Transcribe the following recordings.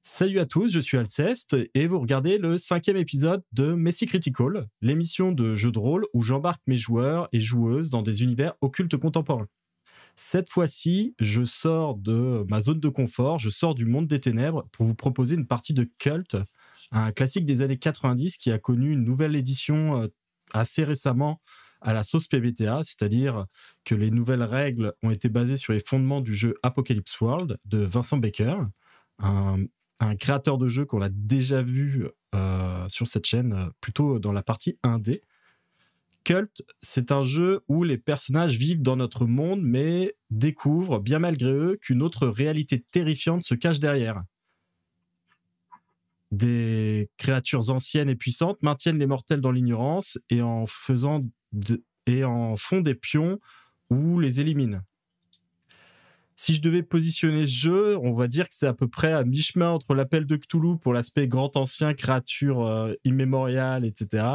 Salut à tous, je suis Alceste et vous regardez le 5e épisode de Messi Critical, l'émission de jeux de rôle où j'embarque mes joueurs et joueuses dans des univers occultes contemporains. Cette fois-ci, je sors de ma zone de confort, je sors du monde des ténèbres pour vous proposer une partie de Cult, un classique des années 90 qui a connu une nouvelle édition assez récemment à la sauce PBTA, c'est-à-dire que les nouvelles règles ont été basées sur les fondements du jeu Apocalypse World de Vincent Baker, un, un créateur de jeu qu'on a déjà vu sur cette chaîne, plutôt dans la partie 1D. Cult, c'est un jeu où les personnages vivent dans notre monde, mais découvrent, bien malgré eux, qu'une autre réalité terrifiante se cache derrière. Des créatures anciennes et puissantes maintiennent les mortels dans l'ignorance et en font des pions ou les éliminent. Si je devais positionner ce jeu, on va dire que c'est à peu près à mi-chemin entre l'appel de Cthulhu pour l'aspect grand ancien, créature immémoriale, etc.,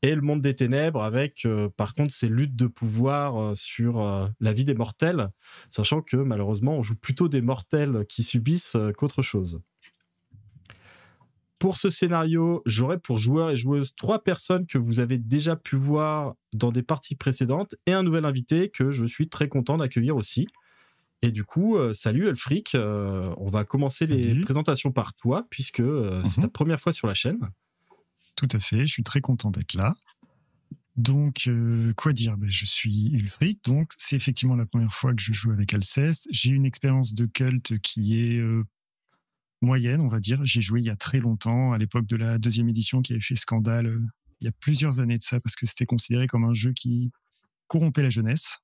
et le monde des ténèbres avec, par contre, ces luttes de pouvoir sur la vie des mortels, sachant que malheureusement, on joue plutôt des mortels qui subissent qu'autre chose. Pour ce scénario, j'aurai pour joueurs et joueuses 3 personnes que vous avez déjà pu voir dans des parties précédentes et un nouvel invité que je suis très content d'accueillir aussi. Et du coup, salut Elfric, on va commencer les présentations par toi, puisque c'est ta première fois sur la chaîne. Tout à fait, je suis très content d'être là. Donc, quoi dire, je suis Ulfric, donc c'est effectivement la première fois que je joue avec Alceste. J'ai une expérience de Cult qui est moyenne, on va dire. J'ai joué il y a très longtemps, à l'époque de la 2e édition qui avait fait scandale, il y a plusieurs années de ça, parce que c'était considéré comme un jeu qui corrompait la jeunesse.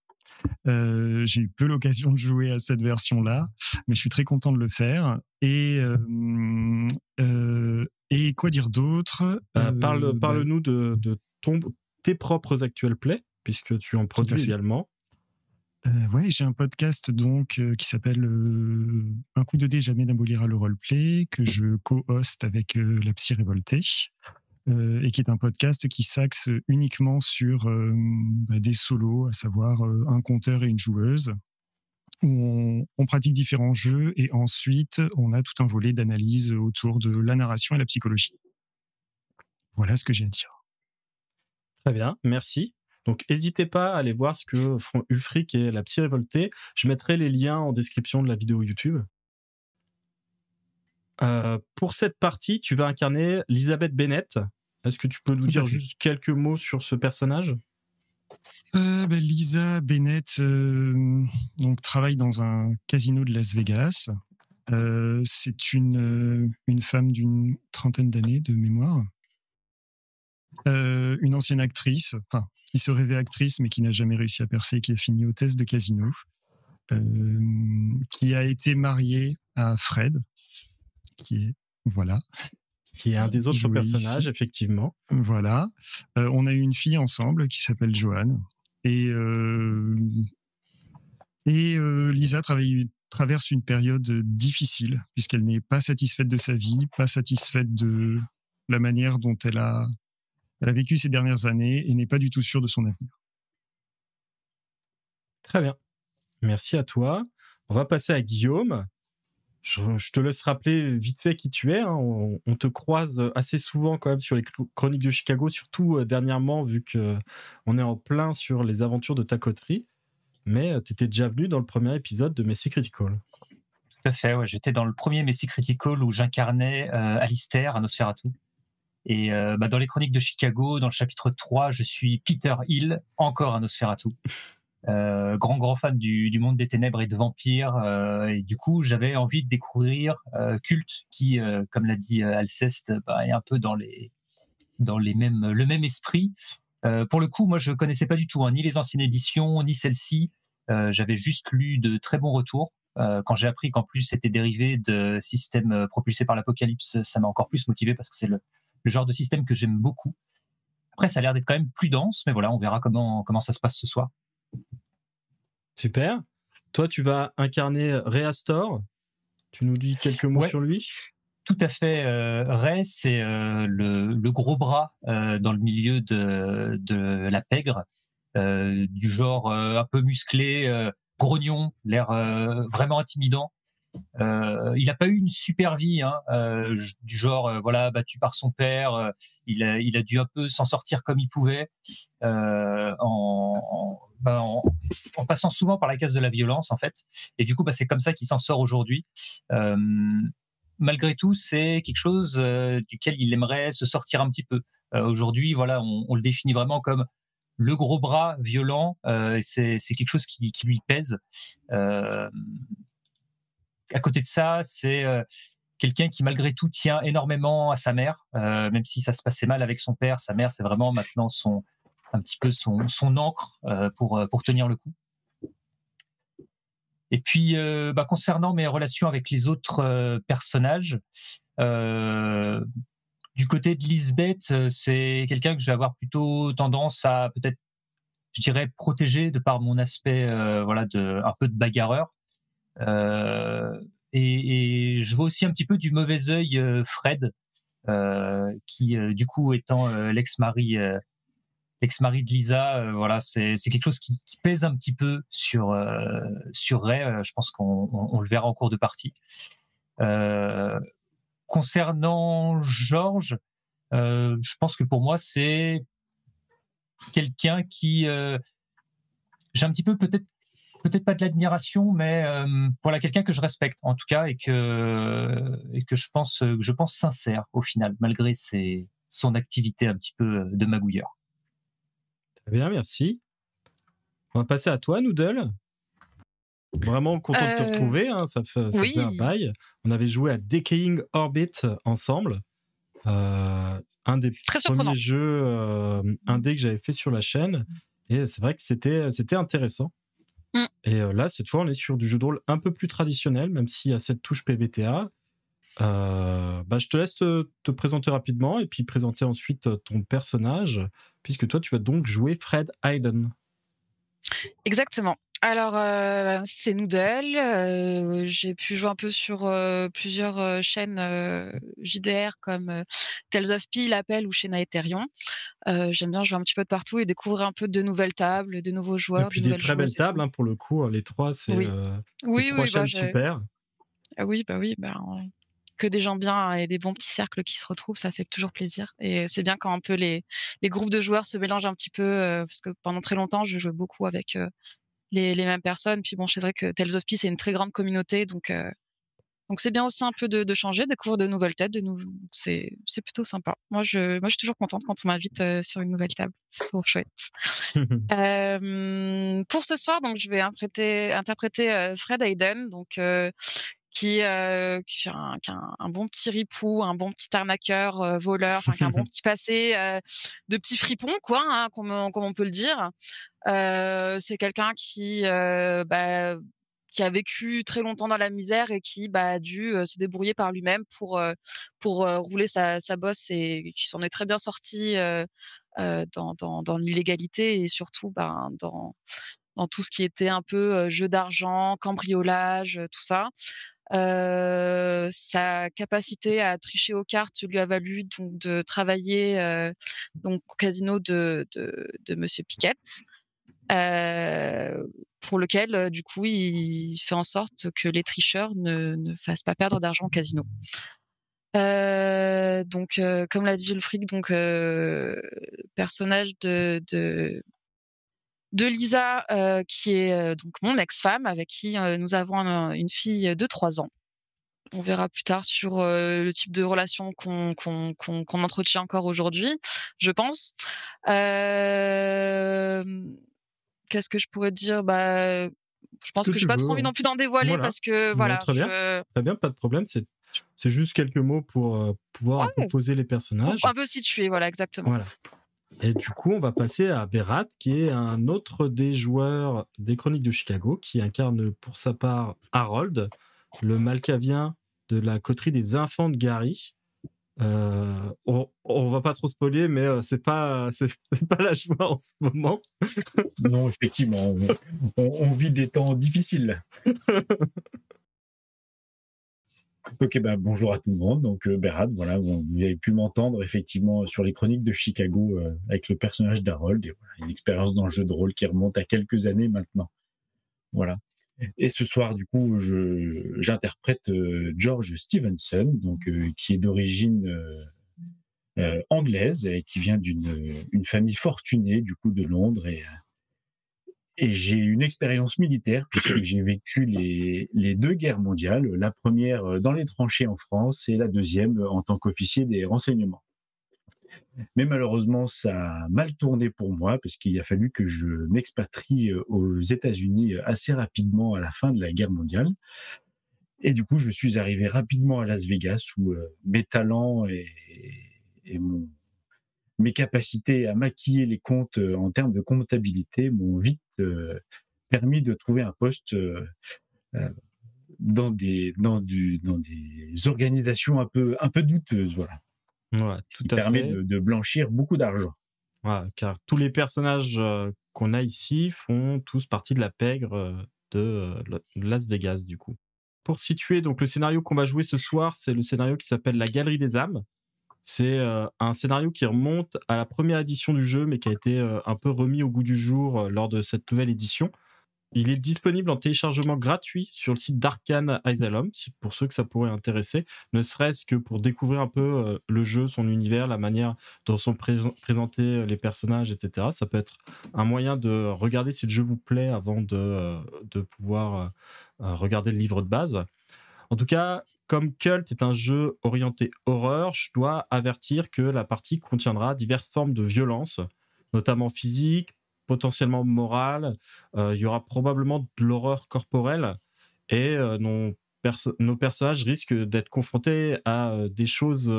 J'ai eu peu l'occasion de jouer à cette version-là, mais je suis très content de le faire. Et quoi dire d'autre Parle-nous de tes propres actuels plays, puisque tu en produis également. Ouais, j'ai un podcast donc qui s'appelle Un coup de dé jamais n'abolira le roleplay, que je co-host avec la Psy Révoltée. Et qui est un podcast qui s'axe uniquement sur des solos, à savoir un conteur et une joueuse, où on pratique différents jeux et ensuite on a tout un volet d'analyse autour de la narration et la psychologie. Voilà ce que j'ai à dire. Très bien, merci. Donc n'hésitez pas à aller voir ce que font Ulfric et la Psy Révoltée. Je mettrai les liens en description de la vidéo YouTube. Pour cette partie, tu vas incarner Elizabeth Bennet. Est-ce que tu peux nous dire juste quelques mots sur ce personnage ? Lisa Bennett donc, travaille dans un casino de Las Vegas. C'est une femme d'une 30aine d'années de mémoire. Une ancienne actrice, qui se rêvait actrice mais qui n'a jamais réussi à percer, qui a fini hôtesse de casino, qui a été mariée à Fred, qui est un des autres personnages, effectivement. Voilà. On a eu une fille ensemble qui s'appelle Joanne. Et Lisa traverse une période difficile, puisqu'elle n'est pas satisfaite de sa vie, pas satisfaite de la manière dont elle a vécu ces dernières années et n'est pas du tout sûre de son avenir. Très bien. Merci à toi. On va passer à Guillaume. Je te laisse rappeler vite fait qui tu es. Hein. On te croise assez souvent quand même sur les chroniques de Chicago, surtout dernièrement, vu qu'on est en plein sur les aventures de ta coterie. Mais tu étais déjà venu dans le premier épisode de Messi Critical. Tout à fait, ouais. J'étais dans le premier Messi Critical où j'incarnais Alistair à Nosferatu. Et dans les chroniques de Chicago, dans le chapitre 3, je suis Peter Hill, encore à Nosferatu. Grand fan du monde des ténèbres et de vampires, et du coup j'avais envie de découvrir Cult qui, comme l'a dit Alceste, est un peu dans le même esprit. Pour le coup, moi je connaissais pas du tout ni les anciennes éditions ni celle-ci. J'avais juste lu de très bons retours. Quand j'ai appris qu'en plus c'était dérivé de systèmes propulsés par l'Apocalypse, ça m'a encore plus motivé parce que c'est le genre de système que j'aime beaucoup. Après, ça a l'air d'être quand même plus dense, mais voilà, on verra comment ça se passe ce soir. Super. Toi, tu vas incarner Reastor. Tu nous dis quelques mots sur lui ? Tout à fait. Ray, c'est le gros bras dans le milieu de la pègre, du genre un peu musclé, grognon, l'air vraiment intimidant. Il n'a pas eu une super vie, hein, du genre voilà, battu par son père. Il a dû un peu s'en sortir comme il pouvait, en passant souvent par la case de la violence en fait. Et du coup, c'est comme ça qu'il s'en sort aujourd'hui. Malgré tout, c'est quelque chose duquel il aimerait se sortir un petit peu. Aujourd'hui, voilà, on le définit vraiment comme le gros bras violent. C'est quelque chose qui lui pèse. À côté de ça, c'est quelqu'un qui malgré tout tient énormément à sa mère, même si ça se passait mal avec son père. Sa mère, c'est vraiment maintenant un petit peu son ancre pour tenir le coup. Et puis, concernant mes relations avec les autres personnages, du côté de Lisbeth, c'est quelqu'un que je vais avoir plutôt tendance à peut-être, je dirais, protéger de par mon aspect un peu de bagarreur. Et je vois aussi un petit peu du mauvais œil Fred, qui du coup étant l'ex-mari de Lisa, c'est quelque chose qui pèse un petit peu sur Ray. Je pense qu'on le verra en cours de partie. Concernant George, je pense que pour moi c'est quelqu'un qui j'ai un petit peu peut-être pas de l'admiration, mais voilà, quelqu'un que je respecte en tout cas et que je pense sincère au final, malgré son activité un petit peu de magouilleur. Très bien, merci. On va passer à toi, Noodle. Vraiment content de te retrouver, hein, ça faisait un bail. On avait joué à Decaying Orbit ensemble. Un des premiers jeux indés que j'avais fait sur la chaîne. Et c'est vrai que c'était intéressant. Et là, cette fois, on est sur du jeu de rôle un peu plus traditionnel, même s'il y a cette touche PBTA. Je te laisse te présenter rapidement et puis présenter ensuite ton personnage, puisque toi, tu vas donc jouer Fred Hayden. Exactement. Alors, c'est Noodle. J'ai pu jouer un peu sur plusieurs chaînes JDR comme Tales of P, L'Appel ou Shena Ethereum. J'aime bien jouer un petit peu de partout et découvrir un peu de nouvelles tables, de nouveaux joueurs. Et puis des très belles tables, hein, pour le coup. Les trois, c'est trois chaînes super. Oui, que des gens bien et des bons petits cercles qui se retrouvent, ça fait toujours plaisir. Et c'est bien quand un peu les groupes de joueurs se mélangent un petit peu, parce que pendant très longtemps, je jouais beaucoup avec les mêmes personnes. Puis bon, c'est vrai que Tales of Peace, c'est une très grande communauté, donc c'est bien aussi un peu de changer, découvrir de nouvelles têtes, c'est plutôt sympa. Moi, je suis toujours contente quand on m'invite sur une nouvelle table. C'est trop chouette. Pour ce soir, donc je vais interpréter Fred Hayden, donc qui a un bon petit ripou, un bon petit arnaqueur, voleur, qui a un bon petit passé de petit fripon, quoi, hein, comme on peut le dire. C'est quelqu'un qui a vécu très longtemps dans la misère et qui a dû se débrouiller par lui-même pour rouler sa bosse, et qui s'en est très bien sorti dans l'illégalité et surtout dans tout ce qui était un peu jeu d'argent, cambriolage, tout ça. Sa capacité à tricher aux cartes lui a valu donc de travailler donc au casino de Monsieur Piquet, pour lequel du coup il fait en sorte que les tricheurs ne fassent pas perdre d'argent au casino. Donc comme l'a dit Ulfric, donc personnage de Lisa, qui est donc mon ex-femme, avec qui nous avons une fille de 3 ans. On verra plus tard sur le type de relation qu'on entretient encore aujourd'hui, je pense. Qu'est-ce que je pourrais dire ? Je pense que j'ai pas trop envie non plus d'en dévoiler, parce que voilà. Très bien, pas de problème. C'est juste quelques mots pour pouvoir un peu poser les personnages. Pour un peu situer, voilà, exactement. Voilà. Et du coup, on va passer à Berat, qui est un autre des joueurs des Chroniques de Chicago, qui incarne pour sa part Harold, le Malkavien de la coterie des Infants de Gary. On va pas trop spoiler, mais c'est pas la joie en ce moment. Non, effectivement, on vit des temps difficiles. Ok, bonjour à tout le monde. Donc Berat, voilà, vous avez pu m'entendre effectivement sur les Chroniques de Chicago avec le personnage d'Harold, et voilà, une expérience dans le jeu de rôle qui remonte à quelques années maintenant. Voilà. Et ce soir, du coup, j'interprète George Stevenson, donc qui est d'origine anglaise et qui vient d'une famille fortunée du coup de Londres et j'ai une expérience militaire puisque j'ai vécu les deux guerres mondiales, la première dans les tranchées en France et la deuxième en tant qu'officier des renseignements. Mais malheureusement, ça a mal tourné pour moi parce qu'il a fallu que je m'expatrie aux États-Unis assez rapidement à la fin de la guerre mondiale. Et du coup, je suis arrivé rapidement à Las Vegas où mes talents et mes capacités à maquiller les comptes en termes de comptabilité m'ont vite permis de trouver un poste dans des organisations un peu douteuses, voilà. Ouais, Ce tout qui à permet fait. de blanchir beaucoup d'argent. Ouais, car tous les personnages qu'on a ici font tous partie de la pègre de Las Vegas, du coup. Pour situer, donc le scénario qu'on va jouer ce soir, c'est le scénario qui s'appelle La Galerie des âmes. C'est un scénario qui remonte à la première édition du jeu, mais qui a été un peu remis au goût du jour lors de cette nouvelle édition. Il est disponible en téléchargement gratuit sur le site d'Arcane Asylum, pour ceux que ça pourrait intéresser, ne serait-ce que pour découvrir un peu le jeu, son univers, la manière dont sont présentés les personnages, etc. Ça peut être un moyen de regarder si le jeu vous plaît avant de pouvoir regarder le livre de base. En tout cas, comme Cult est un jeu orienté horreur, je dois avertir que la partie contiendra diverses formes de violence, notamment physique, potentiellement morale. Il y aura probablement de l'horreur corporelle et nos personnages risquent d'être confrontés à des choses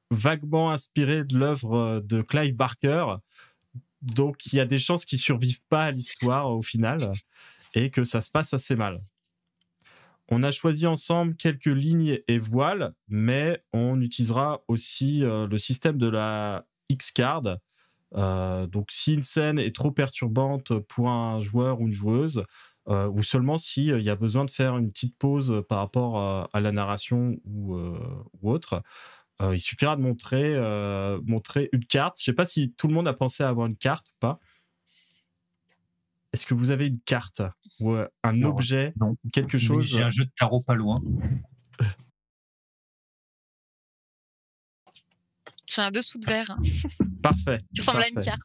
vaguement inspirées de l'œuvre de Clive Barker. Donc, il y a des chances qu'ils ne survivent pas à l'histoire au final et que ça se passe assez mal. On a choisi ensemble quelques lignes et voiles, mais on utilisera aussi le système de la X-Card. Donc, si une scène est trop perturbante pour un joueur ou une joueuse, ou seulement s'il y a besoin de faire une petite pause par rapport à la narration ou autre, il suffira de montrer une carte. Je ne sais pas si tout le monde a pensé à avoir une carte ou pas. Est-ce que vous avez une carte ou un objet, non. quelque Mais chose? j'ai un jeu de tarot pas loin. J'ai un dessous de verre Parfait. qui ressemble à une carte.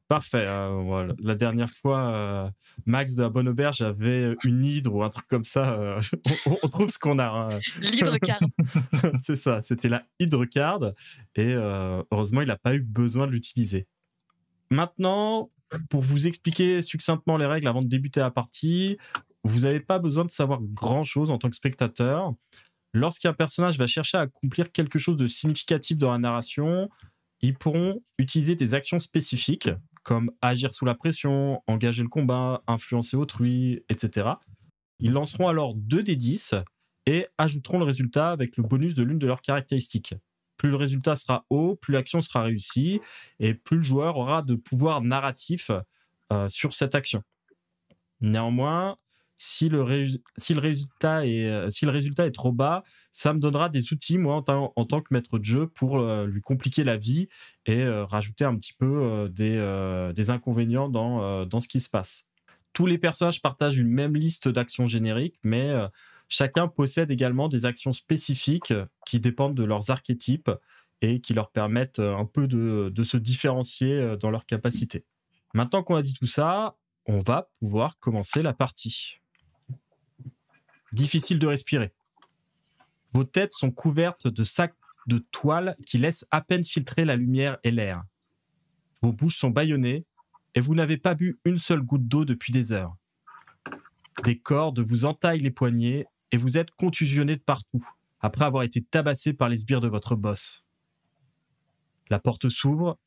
Parfait. Voilà. La dernière fois, Max de la Bonne Auberge avait une hydre ou un truc comme ça. On trouve ce qu'on a. Hein. L'hydre carte. C'est ça. C'était la hydre card. Et heureusement, il n'a pas eu besoin de l'utiliser. Maintenant, pour vous expliquer succinctement les règles avant de débuter la partie, vous n'avez pas besoin de savoir grand-chose en tant que spectateur. Lorsqu'un personnage va chercher à accomplir quelque chose de significatif dans la narration, ils pourront utiliser des actions spécifiques, comme agir sous la pression, engager le combat, influencer autrui, etc. Ils lanceront alors 2 des 10 et ajouteront le résultat avec le bonus de l'une de leurs caractéristiques. Plus le résultat sera haut, plus l'action sera réussie, et plus le joueur aura de pouvoir narratif sur cette action. Néanmoins, si le résultat est trop bas, ça me donnera des outils, moi, en tant que maître de jeu, pour lui compliquer la vie et rajouter un petit peu des inconvénients dans ce qui se passe. Tous les personnages partagent une même liste d'actions génériques, mais chacun possède également des actions spécifiques qui dépendent de leurs archétypes et qui leur permettent un peu de se différencier dans leurs capacités. Maintenant qu'on a dit tout ça, on va pouvoir commencer la partie. Difficile de respirer. Vos têtes sont couvertes de sacs de toile qui laissent à peine filtrer la lumière et l'air. Vos bouches sont bâillonnées et vous n'avez pas bu une seule goutte d'eau depuis des heures. Des cordes vous entaillent les poignets et vous êtes contusionné de partout, après avoir été tabassé par les sbires de votre boss. La porte s'ouvre,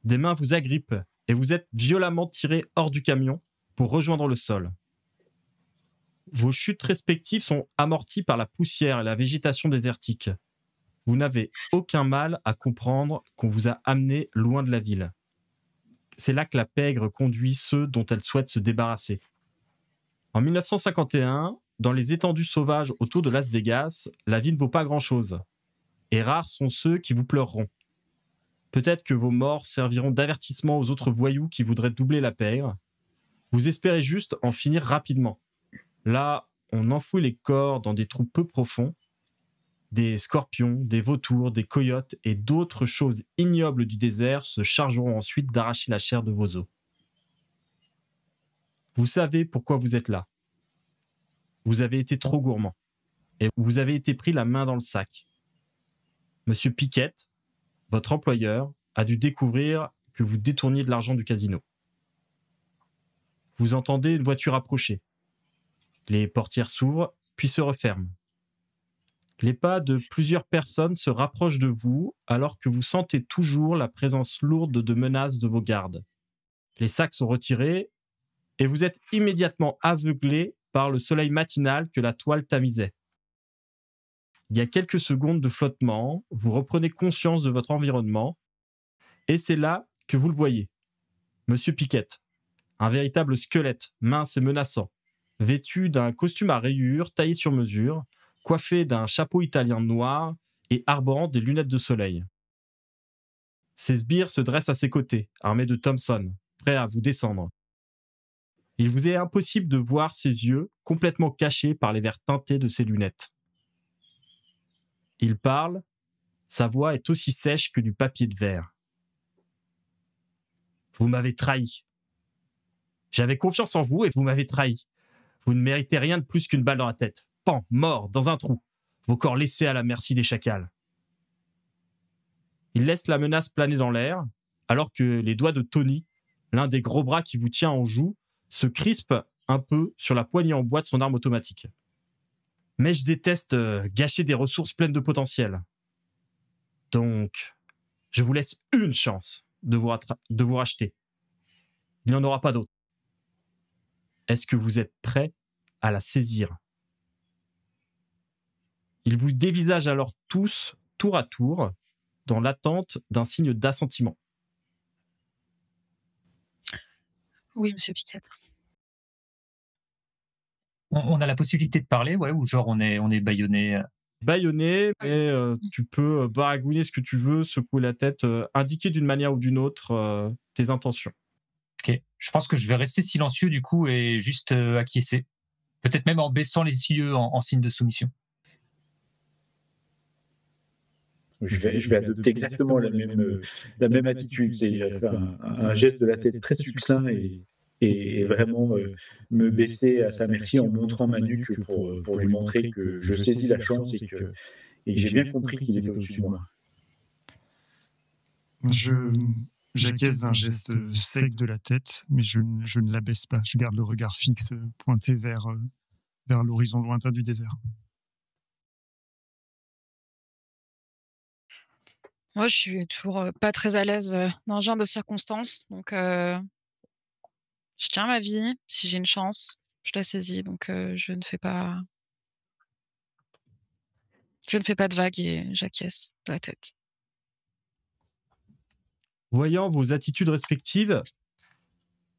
des mains vous agrippent et vous êtes violemment tiré hors du camion pour rejoindre le sol. Vos chutes respectives sont amorties par la poussière et la végétation désertique. Vous n'avez aucun mal à comprendre qu'on vous a amené loin de la ville. C'est là que la pègre conduit ceux dont elle souhaite se débarrasser. En 1951, dans les étendues sauvages autour de Las Vegas, la vie ne vaut pas grand-chose. Et rares sont ceux qui vous pleureront. Peut-être que vos morts serviront d'avertissement aux autres voyous qui voudraient doubler la pègre. Vous espérez juste en finir rapidement. Là, on enfouit les corps dans des trous peu profonds. Des scorpions, des vautours, des coyotes et d'autres choses ignobles du désert se chargeront ensuite d'arracher la chair de vos os. Vous savez pourquoi vous êtes là. Vous avez été trop gourmand et vous avez été pris la main dans le sac. Monsieur Pickett, votre employeur, a dû découvrir que vous détourniez de l'argent du casino. Vous entendez une voiture approcher. Les portières s'ouvrent, puis se referment. Les pas de plusieurs personnes se rapprochent de vous alors que vous sentez toujours la présence lourde de menaces de vos gardes. Les sacs sont retirés et vous êtes immédiatement aveuglé par le soleil matinal que la toile tamisait. Il y a quelques secondes de flottement, vous reprenez conscience de votre environnement et c'est là que vous le voyez. Monsieur Pickett, un véritable squelette, mince et menaçant, vêtu d'un costume à rayures taillé sur mesure, coiffé d'un chapeau italien noir et arborant des lunettes de soleil. Ses sbires se dressent à ses côtés, armés de Thompson, prêts à vous descendre. Il vous est impossible de voir ses yeux, complètement cachés par les verres teintés de ses lunettes. Il parle, sa voix est aussi sèche que du papier de verre. Vous m'avez trahi. J'avais confiance en vous et vous m'avez trahi. Vous ne méritez rien de plus qu'une balle dans la tête. Pan, mort, dans un trou. Vos corps laissés à la merci des chacals. Il laisse la menace planer dans l'air, alors que les doigts de Tony, l'un des gros bras qui vous tient en joue, se crispent un peu sur la poignée en bois de son arme automatique. Mais je déteste gâcher des ressources pleines de potentiel. Donc, je vous laisse une chance de vous racheter. Il n'y en aura pas d'autre. Est-ce que vous êtes prêt à la saisir ? Il vous dévisage alors tous, tour à tour, dans l'attente d'un signe d'assentiment. Oui, monsieur Pickett. On a la possibilité de parler, ouais, ou genre on est bâillonné. Bâillonné, mais tu peux baragouiner ce que tu veux, secouer la tête, indiquer d'une manière ou d'une autre tes intentions. Ok, je pense que je vais rester silencieux du coup et juste acquiescer. Peut-être même en baissant les yeux en signe de soumission. Je vais adopter exactement la même attitude, c'est-à-dire faire un geste de la tête très succinct et vraiment me baisser à sa merci en montrant ma nuque pour lui montrer que je saisis la chance et que j'ai bien compris qu'il était au-dessus de moi. J'acquiesce d'un geste sec de la tête, mais je ne la baisse pas. Je garde le regard fixe pointé vers l'horizon lointain du désert. Moi, je suis toujours pas très à l'aise dans ce genre de circonstances. Donc, je tiens ma vie. Si j'ai une chance, je la saisis. Donc, je ne fais pas de vagues et j'acquiesce de la tête. Voyant vos attitudes respectives,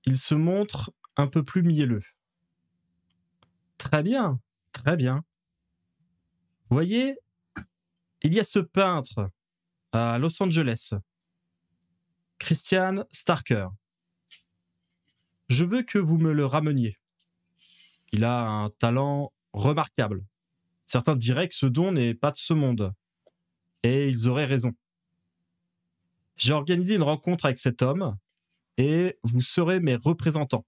il se montre un peu plus mielleux. Très bien, très bien. Voyez, il y a ce peintre à Los Angeles, Christian Starker. Je veux que vous me le rameniez. Il a un talent remarquable. Certains diraient que ce don n'est pas de ce monde. Et ils auraient raison. J'ai organisé une rencontre avec cet homme et vous serez mes représentants.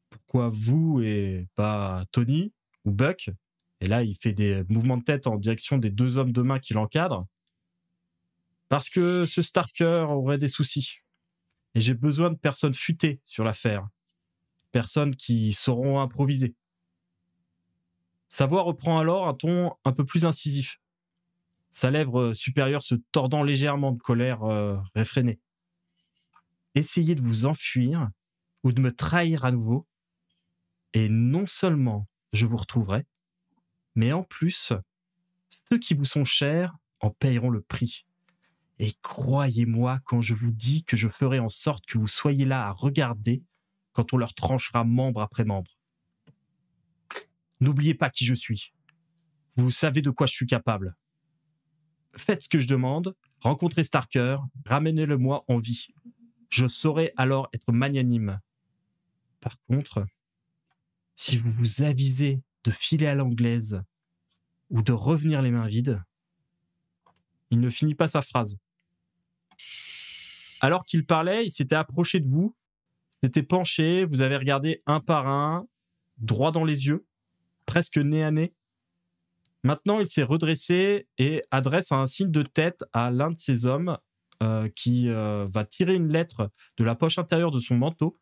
Pourquoi vous et pas Tony ou Buck ? Et là, il fait des mouvements de tête en direction des deux hommes de main qui l'encadrent. Parce que ce Starker aurait des soucis. Et j'ai besoin de personnes futées sur l'affaire. Personnes qui sauront improviser. Sa voix reprend alors un ton un peu plus incisif. Sa lèvre supérieure se tordant légèrement de colère réfrénée. Essayez de vous enfuir ou de me trahir à nouveau. Et non seulement je vous retrouverai, mais en plus, ceux qui vous sont chers en payeront le prix. Et croyez-moi quand je vous dis que je ferai en sorte que vous soyez là à regarder quand on leur tranchera membre après membre. N'oubliez pas qui je suis. Vous savez de quoi je suis capable. Faites ce que je demande, rencontrez Starker, ramenez-le-moi en vie. Je saurai alors être magnanime. Par contre, si vous vous avisez de filer à l'anglaise ou de revenir les mains vides, il ne finit pas sa phrase. Alors qu'il parlait, il s'était approché de vous, s'était penché, vous avez regardé un par un, droit dans les yeux, presque nez à nez. Maintenant, il s'est redressé et adresse un signe de tête à l'un de ses hommes qui va tirer une lettre de la poche intérieure de son manteau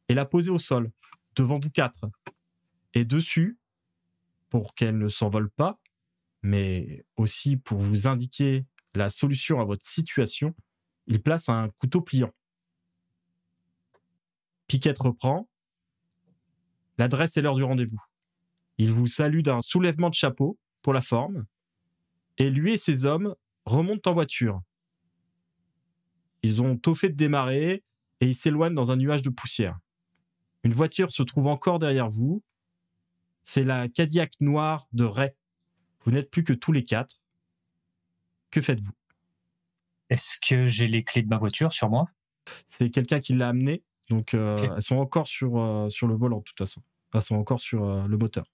et la poser au sol, devant vous quatre. Et dessus, pour qu'elle ne s'envole pas, mais aussi pour vous indiquer la solution à votre situation, il place un couteau pliant. Piquette reprend. L'adresse et l'heure du rendez-vous. Il vous salue d'un soulèvement de chapeau pour la forme, et lui et ses hommes remontent en voiture. Ils ont tôt fait de démarrer et ils s'éloignent dans un nuage de poussière. Une voiture se trouve encore derrière vous. C'est la Cadillac noire de Ray. Vous n'êtes plus que tous les quatre. Que faites-vous ? Est-ce que j'ai les clés de ma voiture sur moi ? C'est quelqu'un qui l'a amené, donc Ok. elles sont encore sur le volant de toute façon. Elles sont encore sur le moteur.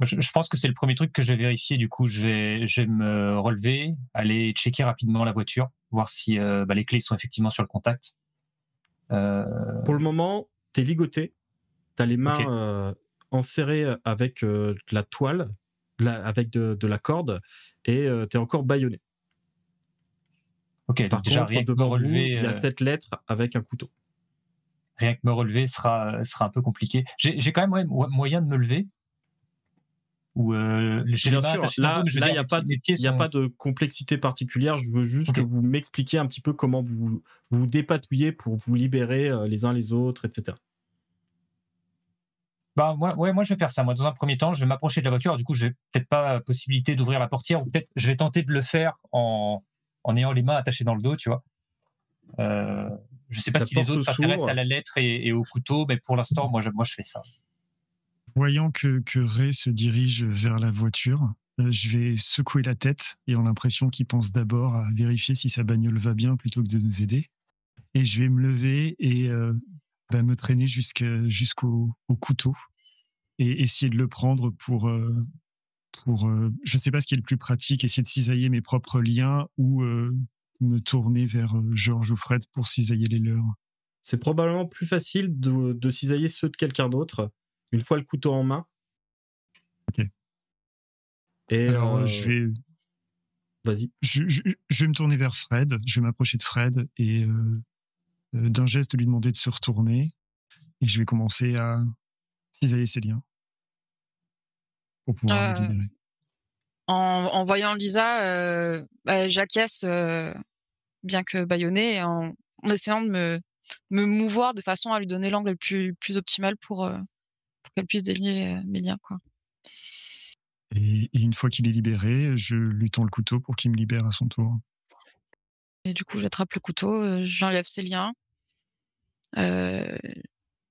Je pense que c'est le premier truc que je vais vérifier. Du coup, je vais me relever, aller checker rapidement la voiture, voir si les clés sont effectivement sur le contact. Pour le moment, t'es ligoté. T'as les mains Ok. enserrées avec de la toile, avec de la corde, et t'es encore bâillonné. Ok, donc Par déjà, contre, rien que me devant vous, relever, il y a cette lettre avec un couteau. rien que me relever sera un peu compliqué. J'ai quand même moyen de me lever. Ou j'ai les Bien mains sûr, attachées dans le dos, là, mais je veux il dire, n'y a, pas mes pieds y a sont... pas de complexité particulière. Je veux juste Ok. que vous m'expliquiez un petit peu comment vous vous dépatouillez pour vous libérer les uns les autres, etc. Bah, moi, je vais faire ça. Moi, dans un premier temps, je vais m'approcher de la voiture. Du coup, je n'ai peut-être pas la possibilité d'ouvrir la portière, ou peut-être je vais tenter de le faire en ayant les mains attachées dans le dos, tu vois. Je ne sais pas La si les porte autres s'intéressent s'ouvre. à la lettre et au couteau, mais pour l'instant, moi, je fais ça. Voyant que Ray se dirige vers la voiture, je vais secouer la tête ayant l'impression qu'il pense d'abord à vérifier si sa bagnole va bien plutôt que de nous aider. Et je vais me lever et me traîner jusqu'au couteau et essayer de le prendre pour je sais pas ce qui est le plus pratique, essayer de cisailler mes propres liens ou me tourner vers Georges ou Fred pour cisailler les leurs. C'est probablement plus facile de cisailler ceux de quelqu'un d'autre une fois le couteau en main. Ok. Et Alors vas-y. je vais me tourner vers Fred, je vais m'approcher de Fred et d'un geste lui demander de se retourner et je vais commencer à cisailler ses liens pour pouvoir le Euh, libérer. en voyant Lisa, j'acquiesce, bien que bâillonnée, en essayant de me mouvoir de façon à lui donner l'angle le plus optimal pour qu'elle puisse délier mes liens, quoi. Et une fois qu'il est libéré, je lui tends le couteau pour qu'il me libère à son tour. Et du coup, j'attrape le couteau, j'enlève ses liens, euh,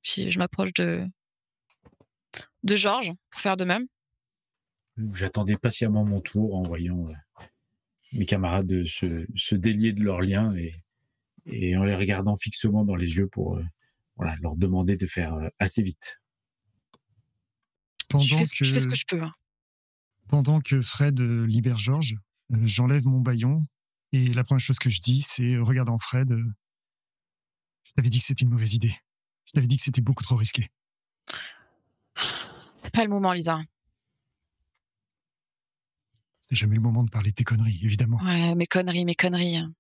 puis je m'approche de Georges pour faire de même. J'attendais patiemment mon tour en voyant mes camarades se délier de leurs liens et en les regardant fixement dans les yeux pour leur demander de faire assez vite. Je fais ce que je peux, hein. Pendant que Fred libère Georges, j'enlève mon bâillon et la première chose que je dis, c'est regardant Fred, je t'avais dit que c'était une mauvaise idée. Je t'avais dit que c'était beaucoup trop risqué. C'est pas le moment, Lisa. C'est jamais le moment de parler de tes conneries, évidemment. Ouais, mes conneries, hein.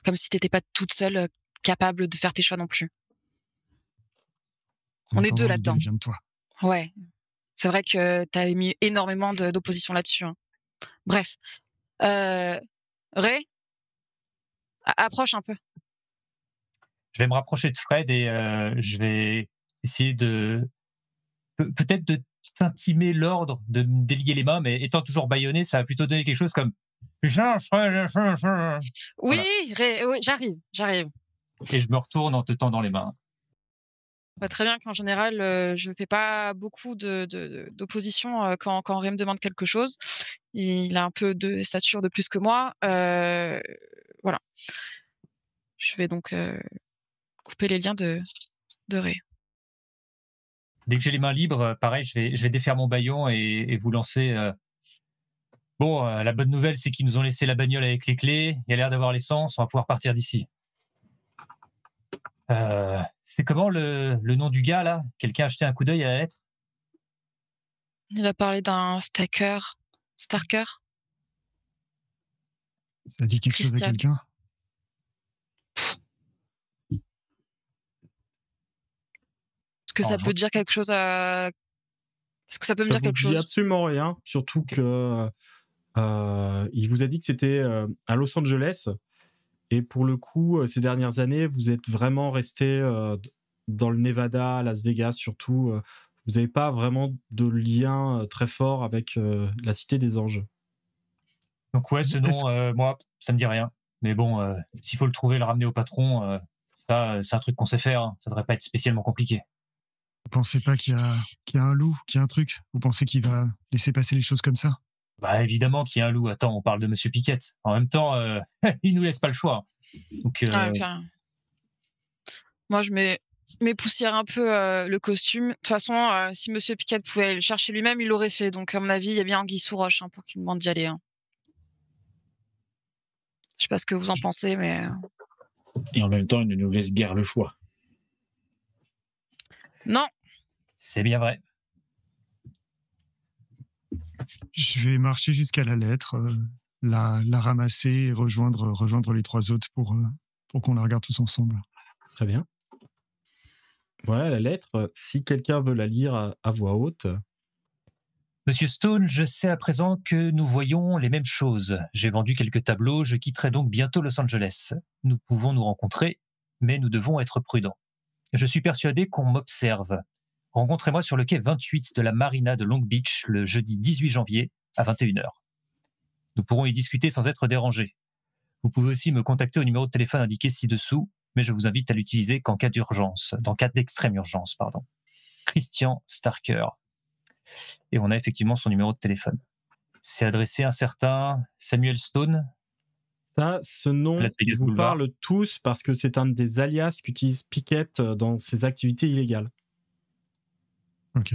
Comme si t'étais pas toute seule capable de faire tes choix non plus. En On est deux attendant, l'idée là-dedans. vient de toi. Ouais. C'est vrai que t'as émis énormément d'opposition là-dessus, hein. Bref. Ray, approche un peu. Je vais me rapprocher de Fred et je vais essayer de... peut-être de t'intimer l'ordre de me délier les mains, mais étant toujours bâillonné, ça va plutôt donner quelque chose comme... Oui, Voilà. Ray, oui, j'arrive. Et je me retourne en te tendant les mains. Bah, très bien qu'en général, je fais pas beaucoup d'opposition quand Ray me demande quelque chose. Il a un peu de stature de plus que moi. Voilà. Je vais donc couper les liens de Ray. Dès que j'ai les mains libres, pareil, je vais défaire mon bâillon et vous lancer. Bon, la bonne nouvelle, c'est qu'ils nous ont laissé la bagnole avec les clés. Il y a l'air d'avoir l'essence. On va pouvoir partir d'ici. C'est comment le nom du gars, là? Quelqu'un a jeté un coup d'œil à la lettre? Il a parlé d'un Starker. Ça dit quelque chose à Christian. quelqu'un? Est-ce que ça peut dire quelque chose à... Est-ce que ça peut me Ça dire vous quelque dit chose? absolument rien, surtout que il vous a dit que c'était à Los Angeles. Et pour le coup, ces dernières années, vous êtes vraiment resté dans le Nevada, Las Vegas surtout. Vous n'avez pas vraiment de lien très fort avec la Cité des Anges. Donc ouais, ce nom, moi, ça me dit rien. Mais bon, s'il faut le trouver, le ramener au patron, ça, c'est un truc qu'on sait faire. Hein. Ça devrait pas être spécialement compliqué. Vous pensez pas qu'il y a un loup, qu'il y a un truc? Vous pensez qu'il va laisser passer les choses comme ça? Bah évidemment qu'il y a un loup. Attends, on parle de Monsieur Piquette. En même temps, il nous laisse pas le choix. Donc, Enfin, moi, je m'époussière un peu le costume. De toute façon, si Monsieur Piquette pouvait aller le chercher lui-même, il l'aurait fait. Donc, à mon avis, il y a bien Anguille sous roche pour qu'il demande d'y aller. Hein. Je sais pas ce que vous en pensez, mais... Et en même temps, il ne nous laisse guère le choix. Non, c'est bien vrai. Je vais marcher jusqu'à la lettre, la ramasser et rejoindre les trois autres pour qu'on la regarde tous ensemble. Très bien. Voilà la lettre. Si quelqu'un veut la lire à voix haute. Monsieur Stone, je sais à présent que nous voyons les mêmes choses. J'ai vendu quelques tableaux, je quitterai donc bientôt Los Angeles. Nous pouvons nous rencontrer, mais nous devons être prudents. Je suis persuadé qu'on m'observe. Rencontrez-moi sur le quai 28 de la marina de Long Beach le jeudi 18 janvier à 21h. Nous pourrons y discuter sans être dérangés. Vous pouvez aussi me contacter au numéro de téléphone indiqué ci-dessous, mais je vous invite à l'utiliser qu'en cas d'urgence, dans cas d'extrême urgence, pardon. Christian Starker. Et on a effectivement son numéro de téléphone. C'est adressé à un certain Samuel Stone. Ça, ce nom vous parle tous parce que c'est un des alias qu'utilise Piquette dans ses activités illégales. Ok.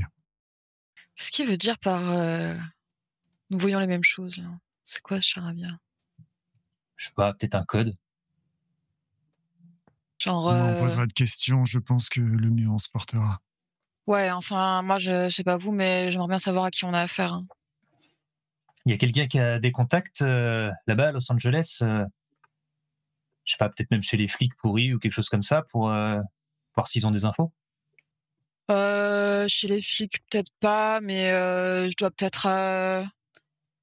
qu'est-ce qu'il veut dire par nous voyons les mêmes choses là? C'est quoi ce charabia? Je sais pas, peut-être un code. Genre. On posera de questions, je pense que le mieux on se portera. Ouais, enfin, moi, je sais pas vous, mais j'aimerais bien savoir à qui on a affaire. Hein. Il y a quelqu'un qui a des contacts là-bas à Los Angeles, je sais pas, peut-être même chez les flics pourris ou quelque chose comme ça pour voir s'ils ont des infos. Chez les flics, peut-être pas, mais je dois peut-être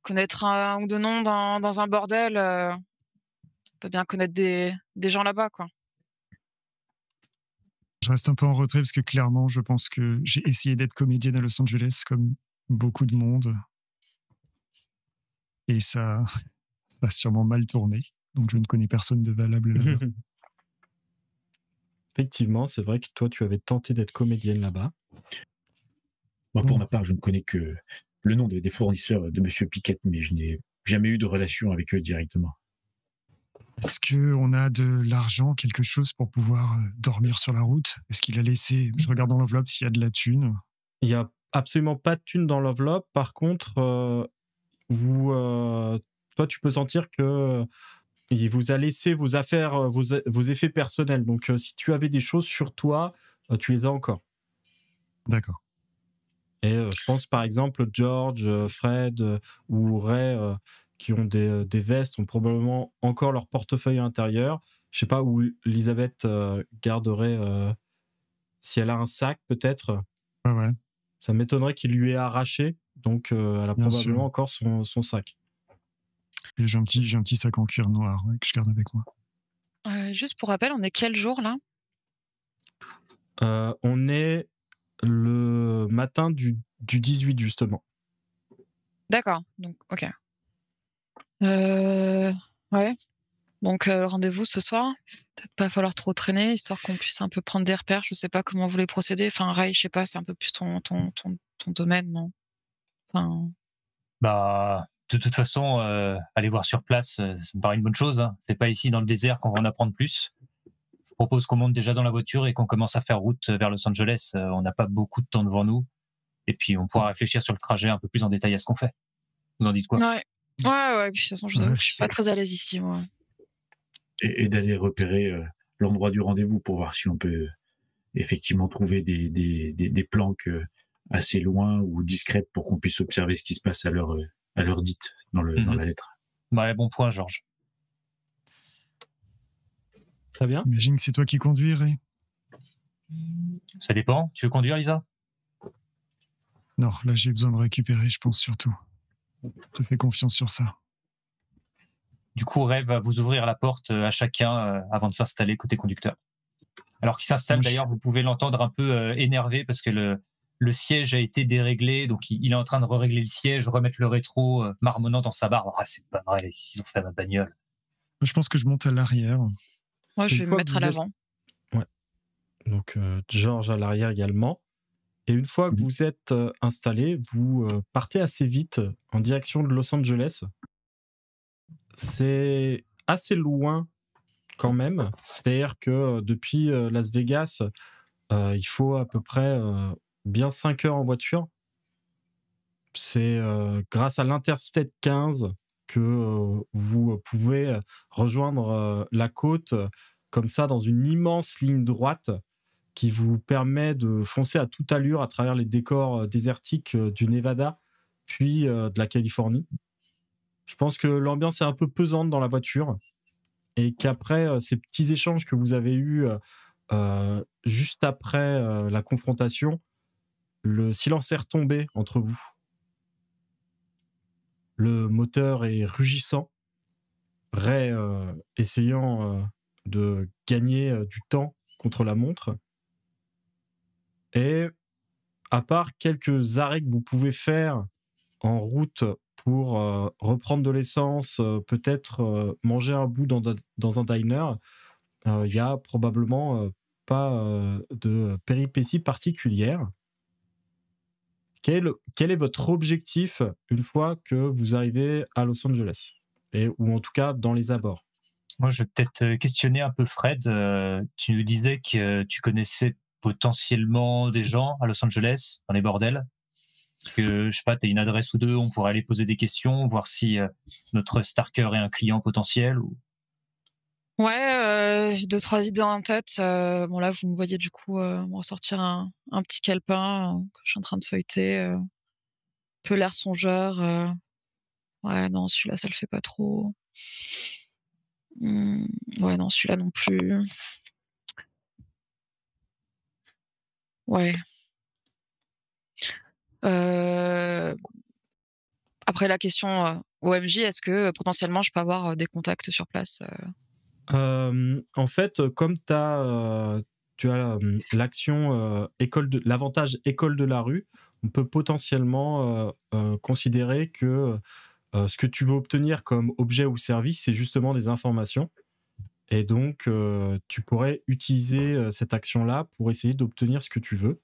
connaître un ou deux noms dans un bordel. Je dois bien connaître des gens là-bas, quoi. Je reste un peu en retrait parce que clairement, je pense que j'ai essayé d'être comédienne à Los Angeles comme beaucoup de monde. Et ça a sûrement mal tourné. Donc je ne connais personne de valable là-bas. Effectivement, c'est vrai que toi, tu avais tenté d'être comédienne là-bas. Moi, pour ma part, je ne connais que le nom des fournisseurs de Monsieur Piquette, mais je n'ai jamais eu de relation avec eux directement. Est-ce qu'on a de l'argent, quelque chose pour pouvoir dormir sur la route? Est-ce qu'il a laissé... Je regarde dans l'enveloppe s'il y a de la thune. Il n'y a absolument pas de thune dans l'enveloppe. Par contre, toi, tu peux sentir que il vous a laissé vos affaires, vos effets personnels. Donc, si tu avais des choses sur toi, tu les as encore. D'accord. Et je pense, par exemple, George, Fred ou Ray, qui ont des vestes, ont probablement encore leur portefeuille à l'intérieur. Je sais pas où Elisabeth garderait... si elle a un sac, peut-être. Ouais. Ça m'étonnerait qu'il lui ait arraché. Donc, elle a Bien probablement sûr. encore son sac. Et j'ai un petit sac en cuir noir que je garde avec moi. Juste pour rappel, on est quel jour, là? On est le matin du 18, justement. D'accord, donc, ok. Ouais. Donc, rendez-vous ce soir. Peut-être pas falloir trop traîner, histoire qu'on puisse un peu prendre des repères. Je sais pas comment vous voulez procéder. Enfin, Ray, je sais pas, c'est un peu plus ton domaine, non? Enfin... Bah, de toute façon, aller voir sur place, ça me paraît une bonne chose. Hein. C'est pas ici dans le désert qu'on va en apprendre plus. Je propose qu'on monte déjà dans la voiture et qu'on commence à faire route vers Los Angeles. On n'a pas beaucoup de temps devant nous. Et puis, on pourra réfléchir sur le trajet un peu plus en détail à ce qu'on fait. Vous en dites quoi? Ouais. Ouais. Puis, de toute façon, je vous avoue que je suis pas très à l'aise ici, moi. Et d'aller repérer l'endroit du rendez-vous pour voir si on peut effectivement trouver des planques assez loin ou discrètes pour qu'on puisse observer ce qui se passe à l'heure dite dans la lettre. Ouais, bon point, Georges. Très bien. Imagine que c'est toi qui conduis, Ray. Ça dépend. Tu veux conduire, Lisa? Non, là j'ai besoin de récupérer, je pense surtout. Je te fais confiance sur ça. Du coup, Ray va vous ouvrir la porte à chacun avant de s'installer côté conducteur. Alors qu'il s'installe, d'ailleurs, vous pouvez l'entendre un peu énervé parce que le siège a été déréglé, donc il est en train de régler le siège, remettre le rétro, marmonnant dans sa barbe. Ah, c'est pas vrai, ils ont fait à ma bagnole. Je pense que je monte à l'arrière. Moi, je vais me mettre à l'avant. Ouais. Donc, Georges à l'arrière également. Et une fois que vous êtes installé, vous partez assez vite en direction de Los Angeles. C'est assez loin quand même. C'est-à-dire que depuis Las Vegas, il faut à peu près bien 5 heures en voiture. C'est grâce à l'Interstate 15 que vous pouvez rejoindre la côte comme ça dans une immense ligne droite qui vous permet de foncer à toute allure à travers les décors désertiques du Nevada puis de la Californie. Je pense que l'ambiance est un peu pesante dans la voiture et qu'après ces petits échanges que vous avez eus juste après la confrontation, le silence est retombé entre vous. Le moteur est rugissant, Ray essayant de gagner du temps contre la montre. Et à part quelques arrêts que vous pouvez faire en route pour reprendre de l'essence, peut-être manger un bout dans un diner, il n'y a probablement pas de péripéties particulières. Quel est votre objectif une fois que vous arrivez à Los Angeles ou en tout cas dans les abords? Moi, je vais peut-être questionner un peu Fred. Tu nous disais que tu connaissais potentiellement des gens à Los Angeles, dans les bordels. Que, je sais pas, tu as une adresse ou deux, on pourrait aller poser des questions, voir si notre Starker est un client potentiel. Ouais, j'ai 2-3 idées en tête. Bon, là, vous me voyez du coup me ressortir un petit calepin que je suis en train de feuilleter. Un peu l'air songeur. Ouais, non, celui-là, ça le fait pas trop. Ouais, non, celui-là non plus. Ouais. Après la question OMJ, est-ce que potentiellement je peux avoir des contacts sur place? En fait, comme tu as l'action l'avantage école de la rue, on peut potentiellement considérer que ce que tu veux obtenir comme objet ou service, c'est justement des informations. Et donc, tu pourrais utiliser cette action-là pour essayer d'obtenir ce que tu veux.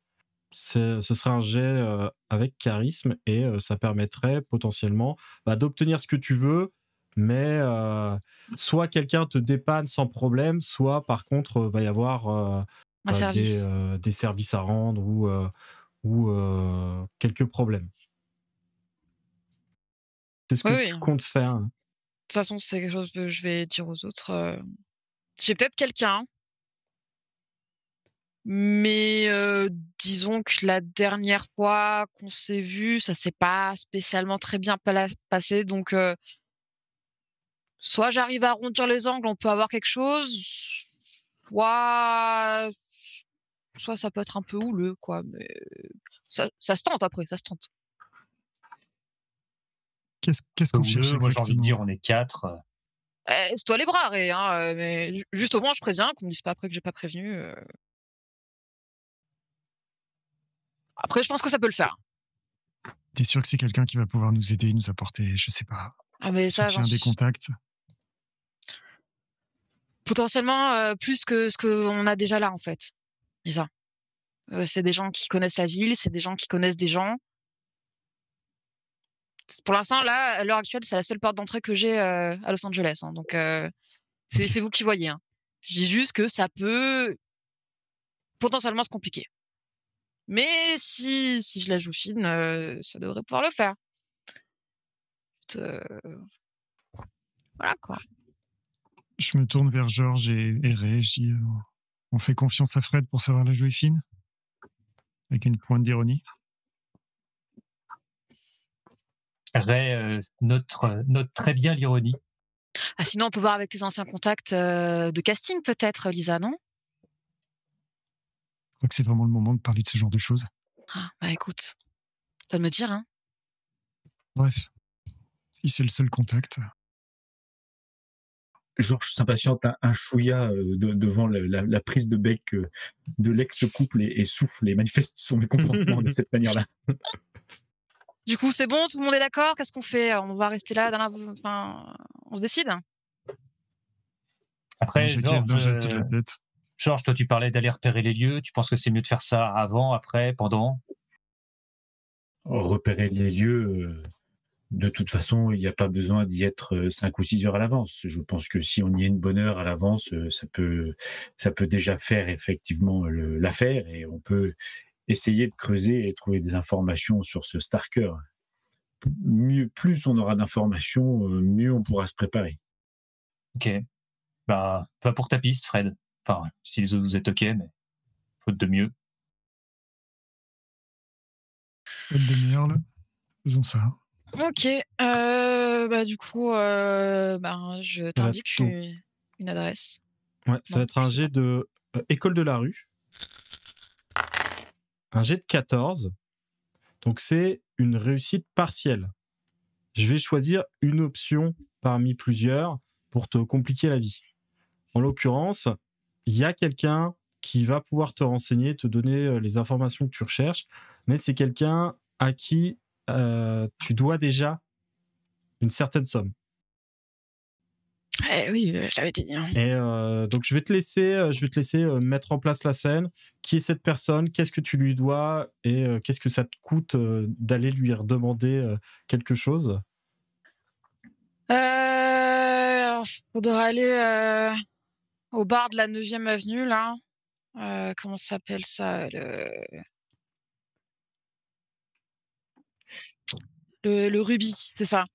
Ce serait un jet avec charisme et ça permettrait potentiellement d'obtenir ce que tu veux, mais soit quelqu'un te dépanne sans problème, soit par contre va y avoir des services à rendre ou quelques problèmes. C'est ce que tu comptes faire. De toute façon, c'est quelque chose que je vais dire aux autres. J'ai peut-être quelqu'un, mais disons que la dernière fois qu'on s'est vu, ça s'est pas spécialement très bien passé. Donc, soit j'arrive à arrondir les angles, on peut avoir quelque chose, soit ça peut être un peu houleux, quoi. Mais ça se tente après, ça se tente. Qu'est-ce qu'on cherche exactement? Moi, j'ai envie de dire, on est 4. C'est toi les bras, Ray, hein, mais juste au moins, je préviens, qu'on me dise pas après que j'ai pas prévenu. Après, je pense que ça peut le faire. T'es sûr que c'est quelqu'un qui va pouvoir nous aider, nous apporter, je sais pas, mais ça, des contacts? Potentiellement plus que ce qu'on a déjà là, en fait. C'est ça. C'est des gens qui connaissent la ville, c'est des gens qui connaissent des gens. Pour l'instant, là, à l'heure actuelle, c'est la seule porte d'entrée que j'ai à Los Angeles. Hein, donc, c'est vous qui voyez. Hein. Je dis juste que ça peut potentiellement se compliquer. Mais si je la joue fine, ça devrait pouvoir le faire. Voilà quoi. Je me tourne vers Georges et Ray. Je dis on fait confiance à Fred pour savoir la jouer fine? Avec une pointe d'ironie. Ray note très bien l'ironie. Ah, sinon, on peut voir avec tes anciens contacts de casting, peut-être, Lisa, non? Je crois que c'est vraiment le moment de parler de ce genre de choses. Ah, bah écoute, toi de me dire, hein. Bref, si c'est le seul contact. Georges s'impatiente un chouïa devant la prise de bec de l'ex-couple et souffle et manifeste son mécontentement de cette manière-là. Du coup, c'est bon, tout le monde est d'accord? Qu'est-ce qu'on fait? On va rester là enfin, on se décide? Après, J'acquiesce d'un geste de la tête. Georges, toi, tu parlais d'aller repérer les lieux. Tu penses que c'est mieux de faire ça avant, après, pendant? Repérer les lieux, de toute façon, il n'y a pas besoin d'y être 5 ou 6 heures à l'avance. Je pense que si on y est une bonne heure à l'avance, ça peut déjà faire effectivement l'affaire et on peut essayer de creuser et trouver des informations sur ce Starker. Plus on aura d'informations, mieux on pourra se préparer. Ok. Bah, va pour ta piste, Fred. Enfin, si vous êtes ok, mais faute de mieux. Faute de merde, faisons ça. Ok. Bah, du coup, je t'indique une adresse. Ouais, ça va être un jet de école de la rue. Un jet de 14. Donc, c'est une réussite partielle. Je vais choisir une option parmi plusieurs pour te compliquer la vie. En l'occurrence, il y a quelqu'un qui va pouvoir te renseigner, te donner les informations que tu recherches, mais c'est quelqu'un à qui tu dois déjà une certaine somme. Oui, j'avais dit. Hein. Et donc je vais te laisser mettre en place la scène. Qui est cette personne? Qu'est-ce que tu lui dois? Et qu'est-ce que ça te coûte d'aller lui redemander quelque chose? Alors, faudra aller au bar de la 9e avenue, là. Comment ça s'appelle ça? Le Ruby, c'est ça.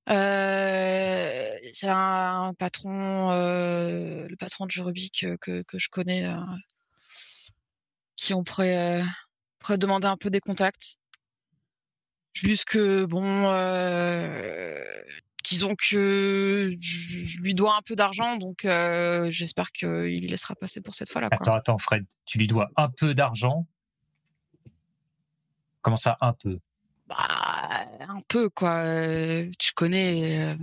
J'ai un patron, le patron du Ruby que je connais, qui on pourrait demander un peu des contacts. Juste que, bon, disons que je lui dois un peu d'argent, donc j'espère qu'il laissera passer pour cette fois-là. Quoi. Attends, Fred, tu lui dois un peu d'argent? Comment ça, un peu? Bah, un peu, quoi. Tu connais.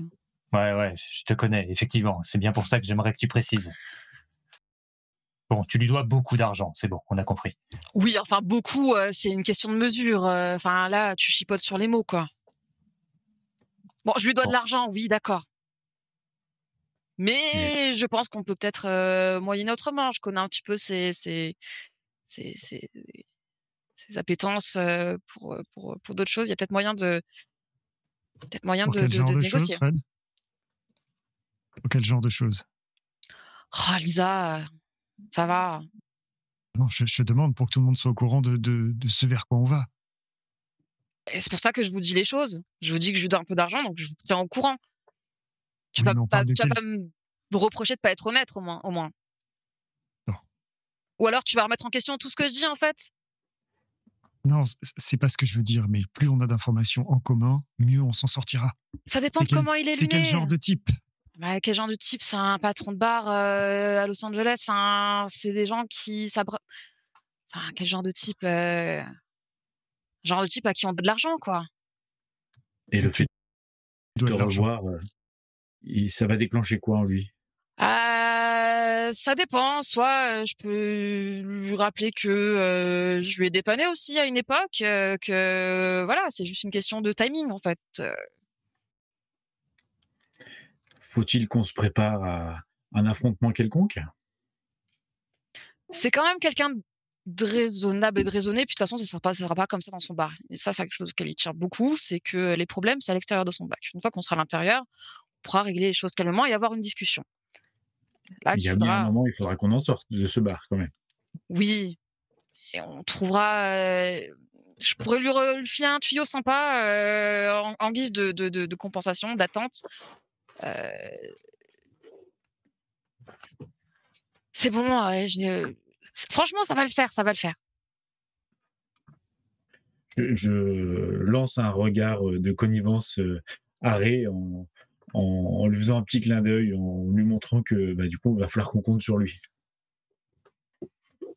Ouais, je te connais, effectivement. C'est bien pour ça que j'aimerais que tu précises. Bon, tu lui dois beaucoup d'argent, c'est bon, on a compris. Oui, enfin, beaucoup, c'est une question de mesure. Enfin, là, tu chipotes sur les mots, quoi. Bon, je lui dois de l'argent, oui, d'accord. Mais je pense qu'on peut peut-être moyenner autrement. Je connais un petit peu ses appétences pour d'autres choses. Il y a peut-être moyen de Pour quel genre de choses, négocier. Fred? Pour quel genre de choses? Oh, Lisa, ça va. Non, je te demande pour que tout le monde soit au courant de ce vers quoi on va. Et c'est pour ça que je vous dis les choses. Je vous dis que je lui dois un peu d'argent, donc je vous tiens au courant. Tu vas pas me reprocher de pas être honnête, au moins. Non. Ou alors tu vas remettre en question tout ce que je dis, en fait. Non, c'est pas ce que je veux dire, mais plus on a d'informations en commun, mieux on s'en sortira. Ça dépend de comment il est C'est quel genre de type? Bah, quel genre de type? C'est un patron de bar à Los Angeles. Enfin, c'est des gens qui Enfin, quel genre de type? Genre de type à qui on donne de l'argent, quoi. Et le fait de te revoir, ça va déclencher quoi en lui? Ça dépend. Soit je peux lui rappeler que je lui ai dépanné aussi à une époque, que voilà, c'est juste une question de timing, en fait. Faut-il qu'on se prépare à un affrontement quelconque? C'est quand même quelqu'un de raisonnable et de raisonné, puis de toute façon, ça sera pas comme ça dans son bar. Et ça, c'est quelque chose auquel il tient beaucoup, c'est que les problèmes, c'est à l'extérieur de son bac. Une fois qu'on sera à l'intérieur, on pourra régler les choses calmement et avoir une discussion. là Il y qu'il a bien un faudra. moment, il faudra qu'on en sorte de ce bar quand même. Oui, et on trouvera. Je pourrais lui filer un tuyau sympa en guise de compensation, d'attente. Euh, c'est bon, franchement, ça va le faire, ça va le faire. Je lance un regard de connivence à Ray en lui faisant un petit clin d'œil, en lui montrant que du coup, il va falloir qu'on compte sur lui.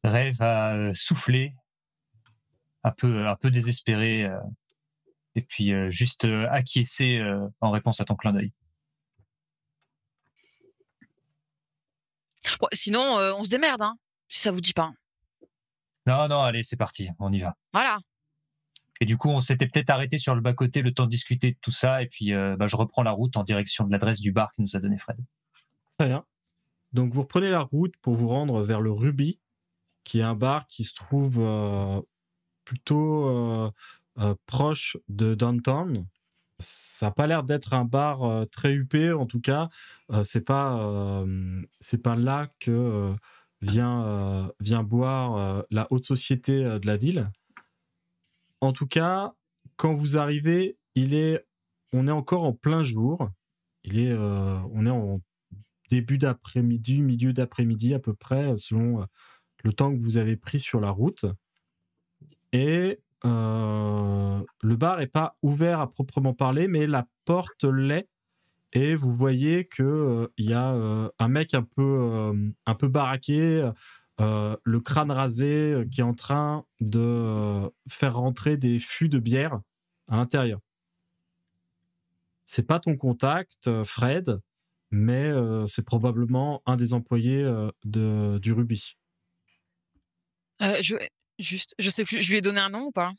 Ray va souffler, un peu désespéré, et puis juste acquiescer en réponse à ton clin d'œil. Bon, sinon, on se démerde, hein, si ça vous dit pas. Non, allez, c'est parti, on y va. Voilà. Et du coup, on s'était peut-être arrêté sur le bas-côté le temps de discuter de tout ça, et puis je reprends la route en direction de l'adresse du bar que nous a donné Fred. Très bien. Donc vous reprenez la route pour vous rendre vers le Ruby, qui est un bar qui se trouve plutôt proche de Downtown. Ça n'a pas l'air d'être un bar très huppé, en tout cas. C'est pas là que vient boire la haute société de la ville. En tout cas, quand vous arrivez, on est encore en plein jour. On est en début d'après-midi, milieu d'après-midi à peu près, selon le temps que vous avez pris sur la route. Et le bar n'est pas ouvert à proprement parler, mais la porte l'est. Et vous voyez qu'il y a un mec un peu baraqué, le crâne rasé, qui est en train de faire rentrer des fûts de bière à l'intérieur. C'est pas ton contact, Fred, mais c'est probablement un des employés du Ruby. Je sais plus, je lui ai donné un nom ou pas?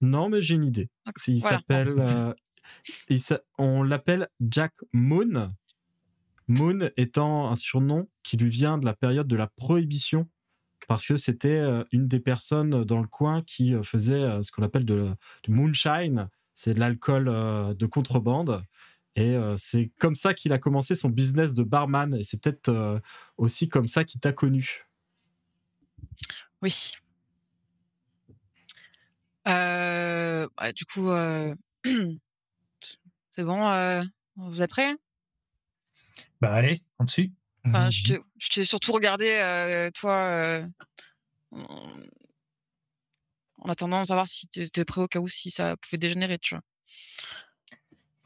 Non, mais j'ai une idée. Il Voilà. s'appelle... on l'appelle Jack Moon. Moon étant un surnom qui lui vient de la période de la Prohibition, parce que c'était une des personnes dans le coin qui faisait ce qu'on appelle du moonshine. C'est de l'alcool de contrebande. Et c'est comme ça qu'il a commencé son business de barman. Et c'est peut-être aussi comme ça qu'il t'a connu. Oui. Du coup, c'est bon, vous êtes prêts? Bah allez, on dessus. Enfin, je t'ai surtout regardé, toi, en attendant de savoir si tu étais prêt au cas où si ça pouvait dégénérer, tu vois.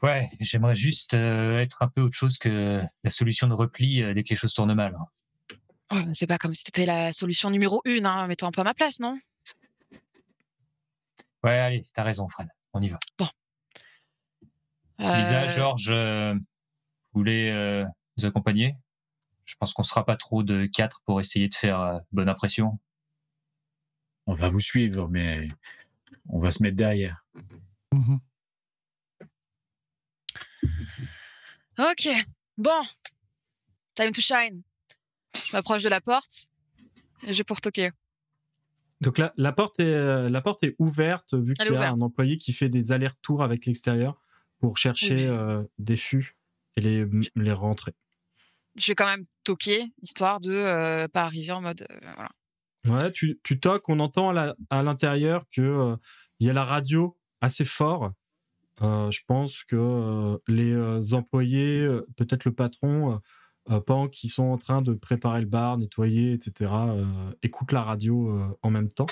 Ouais, j'aimerais juste être un peu autre chose que la solution de repli dès que les choses tournent mal. Ouais, mais c'est pas comme si t'étais la solution numéro 1, hein. Mets-toi un peu à ma place, non? Ouais, allez, t'as raison, Fred. On y va. Bon. Lisa, Georges, vous voulez nous accompagner? Je pense qu'on sera pas trop de 4 pour essayer de faire bonne impression. On va vous suivre, mais on va se mettre derrière. Ok, bon. Time to shine. Je m'approche de la porte et je vais pour toquer. Donc la porte est ouverte, vu qu'il y a un employé qui fait des allers-retours avec l'extérieur pour chercher des fûts et les rentrer. Je vais quand même toquer, histoire de pas arriver en mode... voilà. Ouais, tu toques, on entend à l'intérieur qu'il y a la radio assez fort. Je pense que les employés, peut-être le patron, pendant qu'ils sont en train de préparer le bar, nettoyer, etc., écoutent la radio en même temps.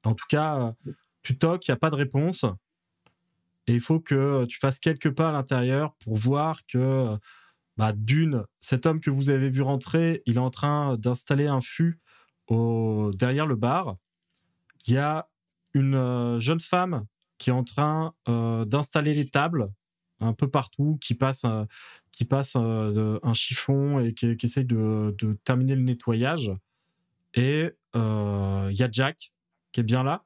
En tout cas, tu toques, il n'y a pas de réponse. Et il faut que tu fasses quelques pas à l'intérieur pour voir que, cet homme que vous avez vu rentrer, il est en train d'installer un fût derrière le bar. Il y a une jeune femme qui est en train d'installer les tables un peu partout, qui passe un chiffon et qui essaye de terminer le nettoyage. Et il y a Jack qui est bien là.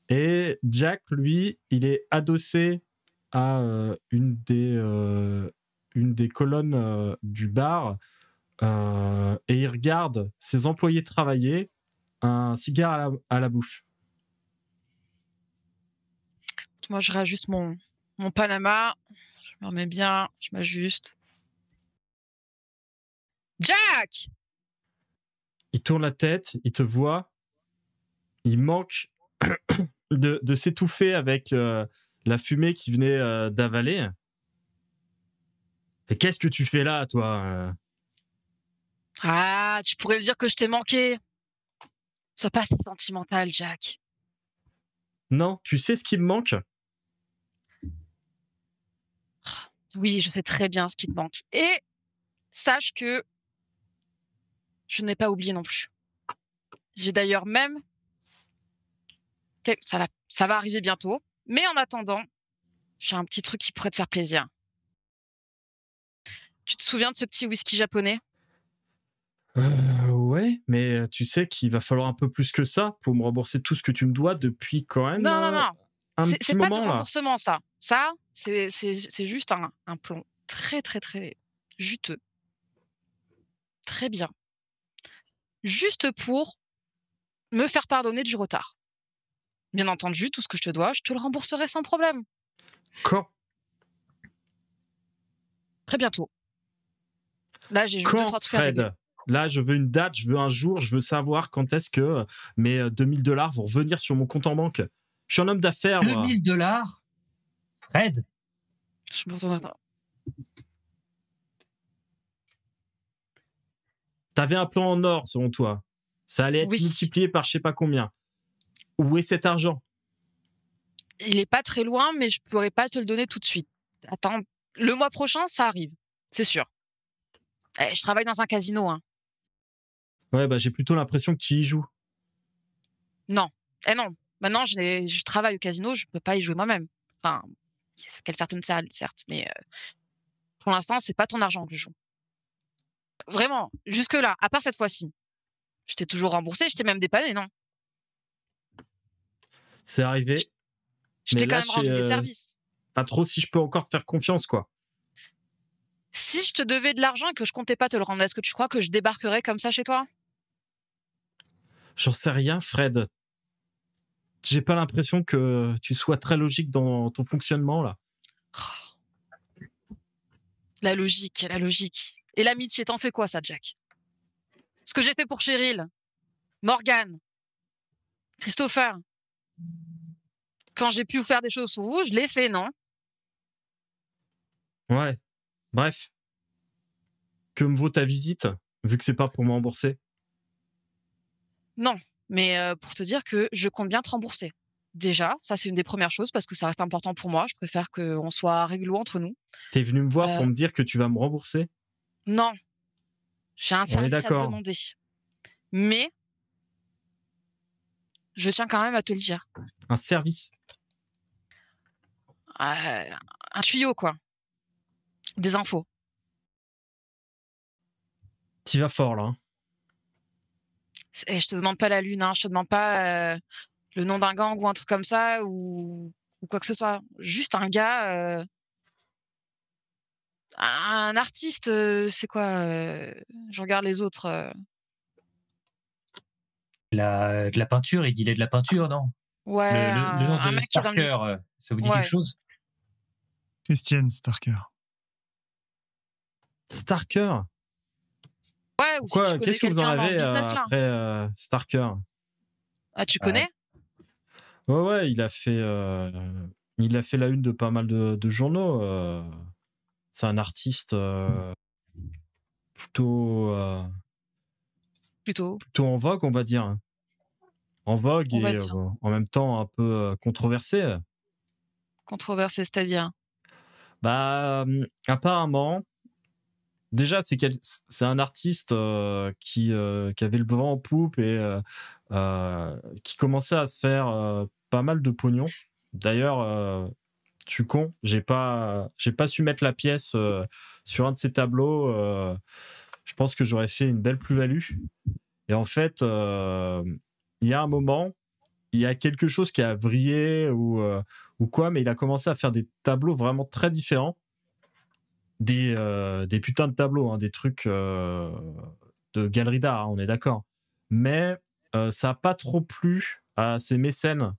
Et Jack, lui, il est adossé à une des colonnes du bar et il regarde ses employés travailler, un cigare à la bouche. Moi, je réajuste mon Panama. Je me remets bien, je m'ajuste. Jack! Il tourne la tête, il te voit, il manque de s'étouffer avec la fumée qui venait d'avaler. Et qu'est-ce que tu fais là, toi? Ah, tu pourrais dire que je t'ai manqué. Sois pas si sentimental, Jack. Non, tu sais ce qui me manque? Oui, je sais très bien ce qui te manque. Et sache que je n'ai pas oublié non plus. J'ai d'ailleurs même... Ça va arriver bientôt. Mais en attendant, j'ai un petit truc qui pourrait te faire plaisir. Tu te souviens de ce petit whisky japonais? Ouais, mais tu sais qu'il va falloir un peu plus que ça pour me rembourser tout ce que tu me dois depuis quand même Non. un petit C'est pas du moment, là. remboursement, ça. Ça, c'est juste un plan très, très, très juteux. Très bien. Juste pour me faire pardonner du retard. Bien entendu, tout ce que je te dois, je te le rembourserai sans problème. Quand? Très bientôt. Là, j'ai juste 2-3 Quand, trucs à régler. Fred? Là, je veux une date, je veux un jour, je veux savoir quand est-ce que mes $2000 vont revenir sur mon compte en banque. Je suis un homme d'affaires, moi. $2000? Fred? Je me retourne. T'avais un plan en or, selon toi. Ça allait être Oui. multiplié par je sais pas combien. Où est cet argent? Il est pas très loin, mais je pourrais pas te le donner tout de suite. Attends, le mois prochain, ça arrive. C'est sûr. Je travaille dans un casino, hein. Ouais, bah j'ai plutôt l'impression que tu y joues. Non. Non. Maintenant, je travaille au casino, je peux pas y jouer moi-même. Enfin, quelle certaine salle, certes, mais pour l'instant, c'est pas ton argent que je joue. Vraiment, jusque-là, à part cette fois-ci. Je t'ai toujours remboursé, je t'ai même dépanné, non? C'est arrivé. Je Mais t'ai quand là, même rendu des services. pas trop si je peux encore te faire confiance, quoi. Si je te devais de l'argent et que je comptais pas te le rendre, est-ce que tu crois que je débarquerais comme ça chez toi? J'en sais rien, Fred. J'ai pas l'impression que tu sois très logique dans ton fonctionnement, là. La logique. Et l'amitié, t'en fais quoi, ça, Jack? Ce que j'ai fait pour Cheryl, Morgane, Christopher, quand j'ai pu faire des choses pour vous, je l'ai fait, non? Ouais. Bref. Que me vaut ta visite, vu que c'est pas pour me rembourser? Non, mais pour te dire que je compte bien te rembourser. Déjà, ça, c'est une des premières choses parce que ça reste important pour moi. Je préfère qu'on soit réglo entre nous. T'es venu me voir Euh, pour me dire que tu vas me rembourser? Non, j'ai un On est service à te d'accord. demander. Mais je tiens quand même à te le dire. Un service? Un tuyau, quoi. Des infos. T'y vas fort, là. Hein. Et je te demande pas la lune, hein. Je te demande pas le nom d'un gang ou un truc comme ça ou quoi que ce soit. Juste un gars, un artiste, c'est quoi? Je regarde les autres. De la peinture, il dit de la peinture, non? Ouais, Le nom un de mec qui est dans le Starker, métier. ça vous dit Ouais. quelque chose? Christian Starker. Starker? Ouais, ou si tu Pourquoi? connais Qu'est-ce que vous en quelqu'un dans ce avez business-là. après Starker? Ah, tu connais? Ouais, il a fait la une de pas mal de journaux. C'est un artiste plutôt Plutôt, en vogue, on va dire. En vogue on va et dire. en même temps un peu controversé. Controversé, c'est-à-dire. Bah, apparemment, déjà, c'est un artiste qui avait le vent en poupe et qui commençait à se faire pas mal de pognon. D'ailleurs, je suis con, j'ai pas su mettre la pièce sur un de ces tableaux. Je pense que j'aurais fait une belle plus-value. Et en fait, il y a un moment, il y a quelque chose qui a vrillé ou quoi, mais il a commencé à faire des tableaux vraiment très différents. Des putains de tableaux, hein, des trucs de galerie d'art, hein, on est d'accord. Mais ça n'a pas trop plu à ses mécènes.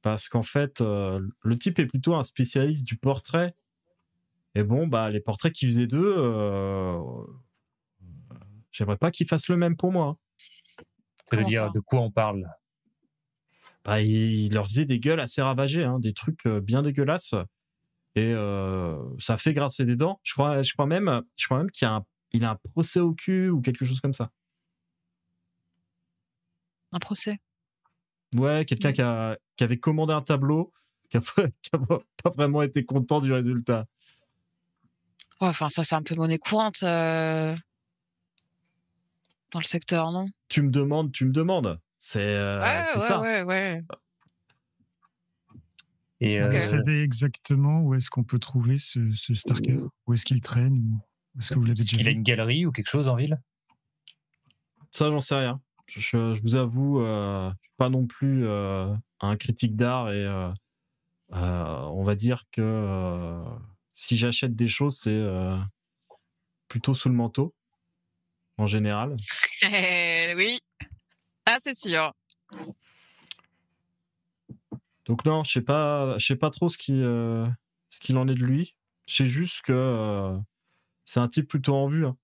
Parce qu'en fait, le type est plutôt un spécialiste du portrait. Et bon, bah, les portraits qu'il faisait d'eux, J'aimerais pas qu'ils fassent le même pour moi. Ça veut Comment dire ça? de quoi on parle? Bah, il leur faisait des gueules assez ravagées, hein, des trucs bien dégueulasses. Et ça fait grincer des dents. Je crois même qu'il il a un procès au cul ou quelque chose comme ça. Un procès. Ouais, quelqu'un qui avait commandé un tableau, qui a pas vraiment été content du résultat. Ouais, enfin, ça, c'est un peu monnaie courante dans le secteur, non? Tu me demandes. C'est ça. Ouais. Et Ok. Vous savez exactement où est-ce qu'on peut trouver ce Starker? Où est-ce qu'il traîne? Où est-ce que vous l'avez est-ce déjà qu'il a vu? une galerie ou quelque chose en ville? Ça, j'en sais rien. Je vous avoue, je suis pas non plus un critique d'art et on va dire que si j'achète des choses, c'est plutôt sous le manteau, en général. Oui. Ah, c'est sûr. Donc non, je sais pas trop ce qu'il en est de lui. Je sais juste que c'est un type plutôt en vue, hein.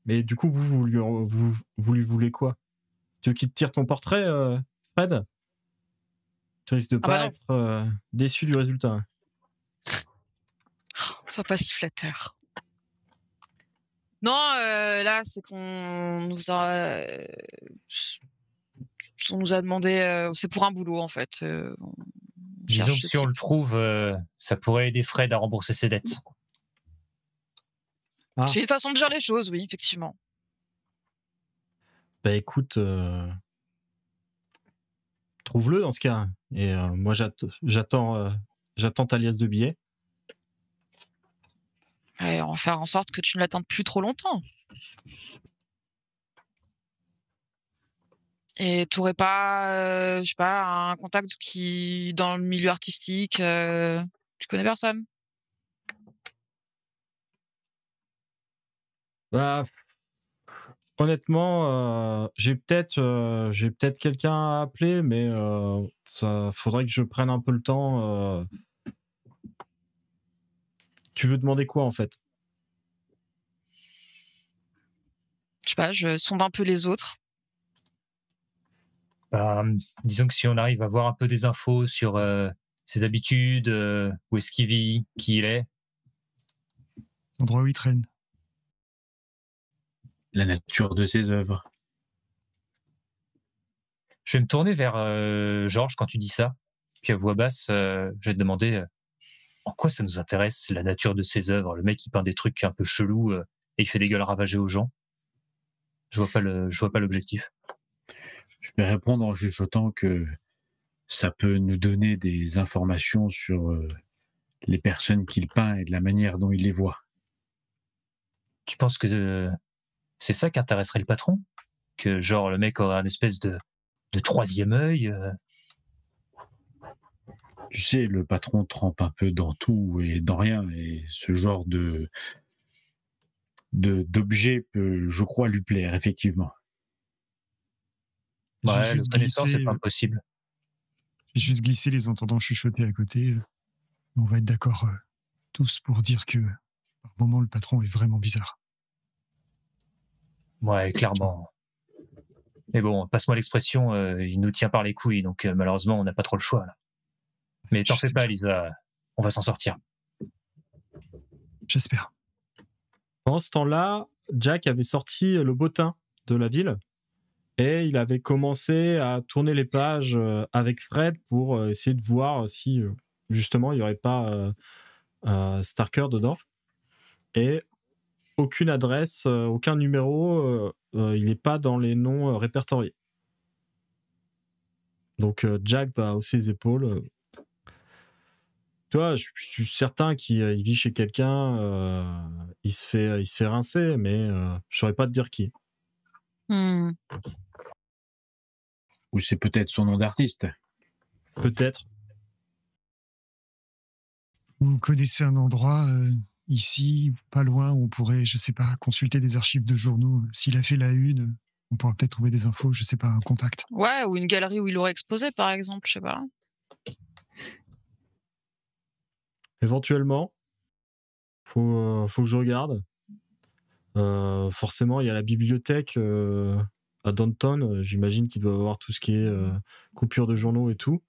Mais du coup, vous lui voulez quoi? Tu veux qu'il te tire ton portrait, Fred? Tu risques de Ah bah pas non. être déçu du résultat, hein. Sois pas si flatteur. Non, là, c'est qu'on nous a demandé, c'est pour un boulot en fait. On Disons cherche que ce si on le type. trouve, ça pourrait aider Fred à rembourser ses dettes. Ah. C'est une façon de dire les choses, oui, effectivement. Bah écoute, trouve-le dans ce cas. Et moi, j'attends ta liasse de billets. Et on va faire en sorte que tu ne l'attendes plus trop longtemps. Et tu n'aurais pas, je sais pas, un contact qui dans le milieu artistique, tu connais personne? Bah, honnêtement, j'ai peut-être quelqu'un à appeler, mais ça faudrait que je prenne un peu le temps. Tu veux demander quoi en fait? Je sais pas, je sonde un peu les autres. Bah, disons que si on arrive à voir un peu des infos sur ses habitudes, où est-ce qu'il vit, qui il est, L'endroit où il traîne. La nature de ses œuvres. je vais me tourner vers Georges quand tu dis ça. Puis à voix basse, je vais te demander en quoi ça nous intéresse, la nature de ses œuvres. Le mec, il peint des trucs un peu chelous et il fait des gueules ravagées aux gens. Je vois pas l'objectif. Je vais répondre en chuchotant que ça peut nous donner des informations sur les personnes qu'il peint et de la manière dont il les voit. Tu penses que c'est ça qui intéresserait le patron? Que genre le mec aurait un espèce de troisième œil Tu sais, le patron trempe un peu dans tout et dans rien, et ce genre d'objet peut, je crois, lui plaire, effectivement. J'ai Ouais, le juste connaissant, c'est glissé, pas impossible. j'ai juste glissé les entendants chuchoter à côté. On va être d'accord tous pour dire que par moment le patron est vraiment bizarre. Ouais, clairement. Mais bon, passe-moi l'expression, il nous tient par les couilles, donc malheureusement, on n'a pas trop le choix là. Mais t'en Je fais sais pas, bien. Lisa, on va s'en sortir. J'espère. Pendant ce temps-là, Jack avait sorti le bottin de la ville et il avait commencé à tourner les pages avec Fred pour essayer de voir si justement il n'y aurait pas Starker dedans. Et aucune adresse, aucun numéro, il n'est pas dans les noms répertoriés. Donc Jack va hausser les épaules. Tu vois, je suis certain qu'il vit chez quelqu'un, il se fait rincer, mais je saurais pas te dire qui. Hmm. Ou c'est peut-être son nom d'artiste. Peut-être. Vous connaissez un endroit ici, pas loin, où on pourrait, je sais pas, consulter des archives de journaux. S'il a fait la une, on pourra peut-être trouver des infos, je sais pas, un contact. Ouais, ou une galerie où il aurait exposé, par exemple, je sais pas. Éventuellement, faut que je regarde. Forcément, il y a la bibliothèque à Downton. J'imagine qu'il doit y avoir tout ce qui est coupure de journaux et tout,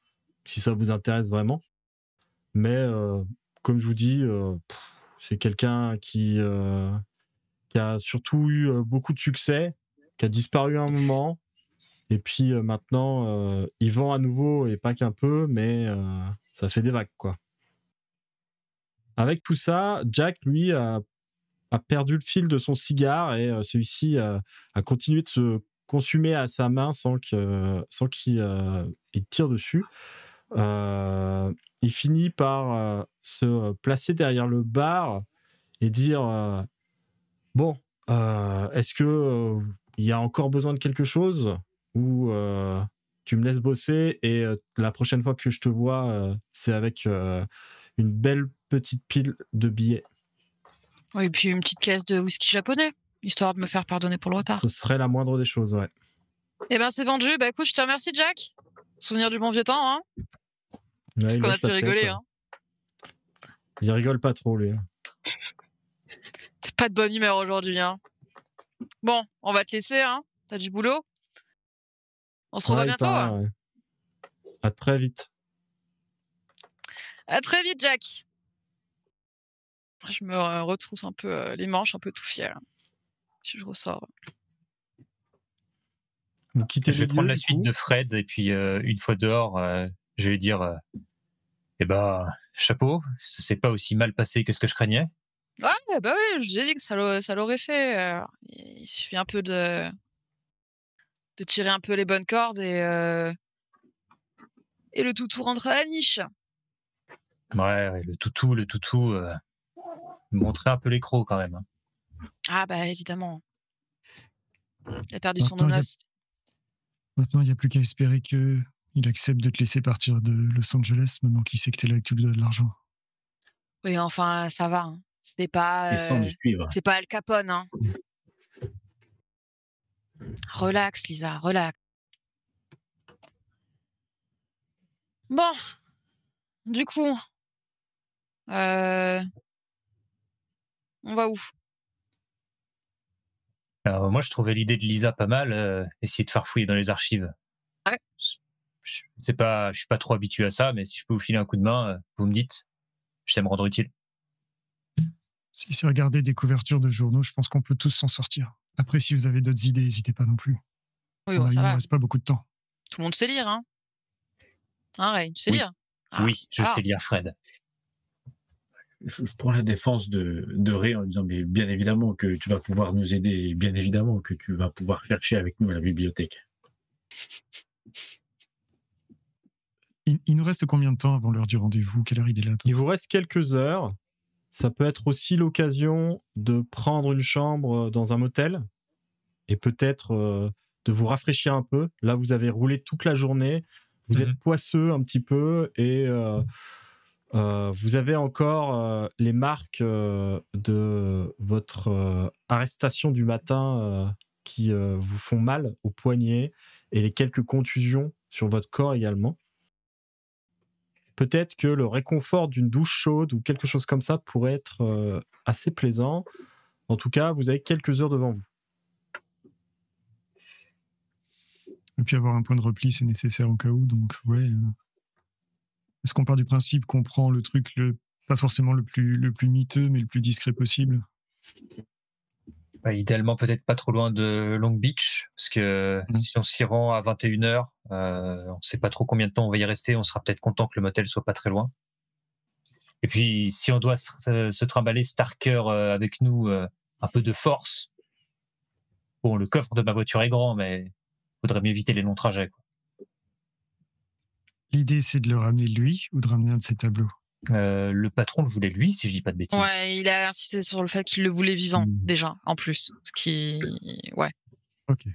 si ça vous intéresse vraiment. Mais comme je vous dis, c'est quelqu'un qui a surtout eu beaucoup de succès, qui a disparu à un moment, et puis maintenant, il vend à nouveau, et pas qu'un peu, mais ça fait des vagues, quoi. Avec tout ça, Jack, lui, a perdu le fil de son cigare, et celui-ci a continué de se consumer à sa main sans qu'il il tire dessus. Il finit par se placer derrière le bar et dire bon, est-ce que il y a encore besoin de quelque chose, ou tu me laisses bosser, et la prochaine fois que je te vois, c'est avec une belle petite pile de billets. Oui, et puis une petite caisse de whisky japonais, histoire de me faire pardonner pour le retard. Ce serait la moindre des choses, ouais. Eh ben, c'est vendu. Bah, écoute, je te remercie, Jack. Souvenir du bon vieux temps, hein. Ouais, Parce il qu'on a hoche pu la tête. rigoler, hein. Il rigole pas trop, lui. T'es pas de bonne humeur aujourd'hui, hein. Bon, on va te laisser, hein. T'as du boulot. On se revoit Ouais, il bientôt. paraît, ouais. À très vite. À très vite, Jack. Je me retrousse un peu les manches, un peu tout fier. Puis je ressors. Vous quittez Je vais les prendre lieux, la du suite coup. de Fred et puis une fois dehors, je vais dire eh ben, chapeau, ça s'est pas aussi mal passé que ce que je craignais. Ouais, bah oui, j'ai dit que ça l'aurait fait. Il suffit un peu de tirer un peu les bonnes cordes, et le toutou rentre à la niche. Ouais, le toutou, montrer un peu les crocs quand même. Ah bah évidemment. Il a perdu son Maintenant, nonos. il n'y a plus qu'à espérer qu'il accepte de te laisser partir de Los Angeles maintenant qu'il sait que t'es là et que tu lui donnes de l'argent. Oui, enfin, ça va, hein. Et sans le suivre. C'est pas Al Capone, hein. Relax, Lisa, relax. Bon, du coup, on va où? Alors, moi, je trouvais l'idée de Lisa pas mal, essayer de farfouiller dans les archives. Ouais. Je suis pas trop habitué à ça, mais si je peux vous filer un coup de main, vous me dites, je sais me rendre utile. Si c'est regarder des couvertures de journaux, je pense qu'on peut tous s'en sortir. Après, si vous avez d'autres idées, n'hésitez pas non plus. Oui, bon, ça Il ne va. reste pas beaucoup de temps. Tout le monde sait lire, hein. Hein, Ray, tu sais Oui. lire? Ah, Oui, je voilà. sais lire Fred. Je prends la défense de Ray en disant mais bien évidemment que tu vas pouvoir nous aider, et bien évidemment que tu vas pouvoir chercher avec nous à la bibliothèque. Il nous reste combien de temps avant l'heure du rendez-vous? Quelle heure il est là? Il vous reste quelques heures. Ça peut être aussi l'occasion de prendre une chambre dans un motel, et peut-être de vous rafraîchir un peu. Là, vous avez roulé toute la journée. Vous êtes poisseux un petit peu, et vous avez encore les marques de votre arrestation du matin qui vous font mal au poignet, et les quelques contusions sur votre corps également. Peut-être que le réconfort d'une douche chaude ou quelque chose comme ça pourrait être assez plaisant. En tout cas, vous avez quelques heures devant vous. Et puis avoir un point de repli, c'est nécessaire au cas où. Donc, ouais. Est-ce qu'on part du principe qu'on prend le truc, pas forcément le plus miteux, mais le plus discret possible? Bah, idéalement, peut-être pas trop loin de Long Beach, parce que si on s'y rend à 21h, on ne sait pas trop combien de temps on va y rester. On sera peut-être content que le motel soit pas très loin. Et puis, si on doit se trimballer Starker avec nous, un peu de force. Bon, le coffre de ma voiture est grand, mais faudrait mieux éviter les longs trajets, quoi. L'idée, c'est de le ramener lui ou de ramener un de ses tableaux? Le patron le voulait lui, si je dis pas de bêtises. Ouais, il a insisté sur le fait qu'il le voulait vivant, déjà, en plus. Ce qui... Ouais. Ok.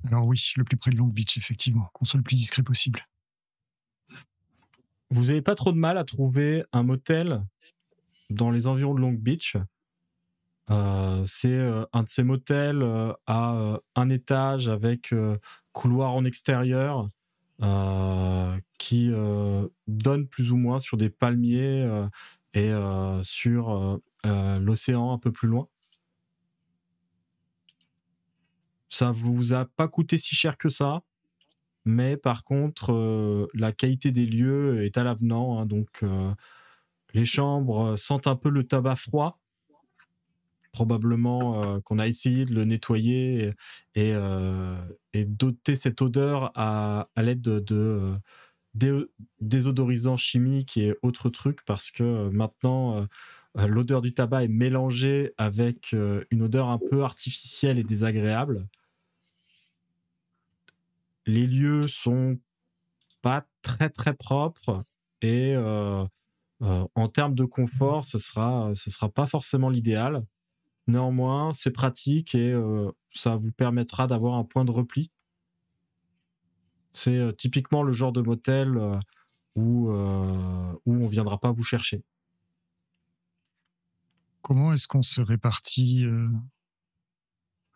Alors oui, le plus près de Long Beach, effectivement. Qu'on soit le plus discret possible. Vous n'avez pas trop de mal à trouver un motel dans les environs de Long Beach. C'est un de ces motels à un étage avec couloir en extérieur qui donne plus ou moins sur des palmiers et sur l'océan un peu plus loin. Ça vous a pas coûté si cher que ça, mais par contre, la qualité des lieux est à l'avenant, hein, donc les chambres sentent un peu le tabac froid. Probablement qu'on a essayé de le nettoyer et d'ôter cette odeur à l'aide de désodorisants chimiques et autres trucs, parce que maintenant l'odeur du tabac est mélangée avec une odeur un peu artificielle et désagréable. Les lieux sont pas très très propres et en termes de confort, ce sera pas forcément l'idéal. Néanmoins, c'est pratique et ça vous permettra d'avoir un point de repli. C'est typiquement le genre de motel où on viendra pas vous chercher. Comment est-ce qu'on se répartit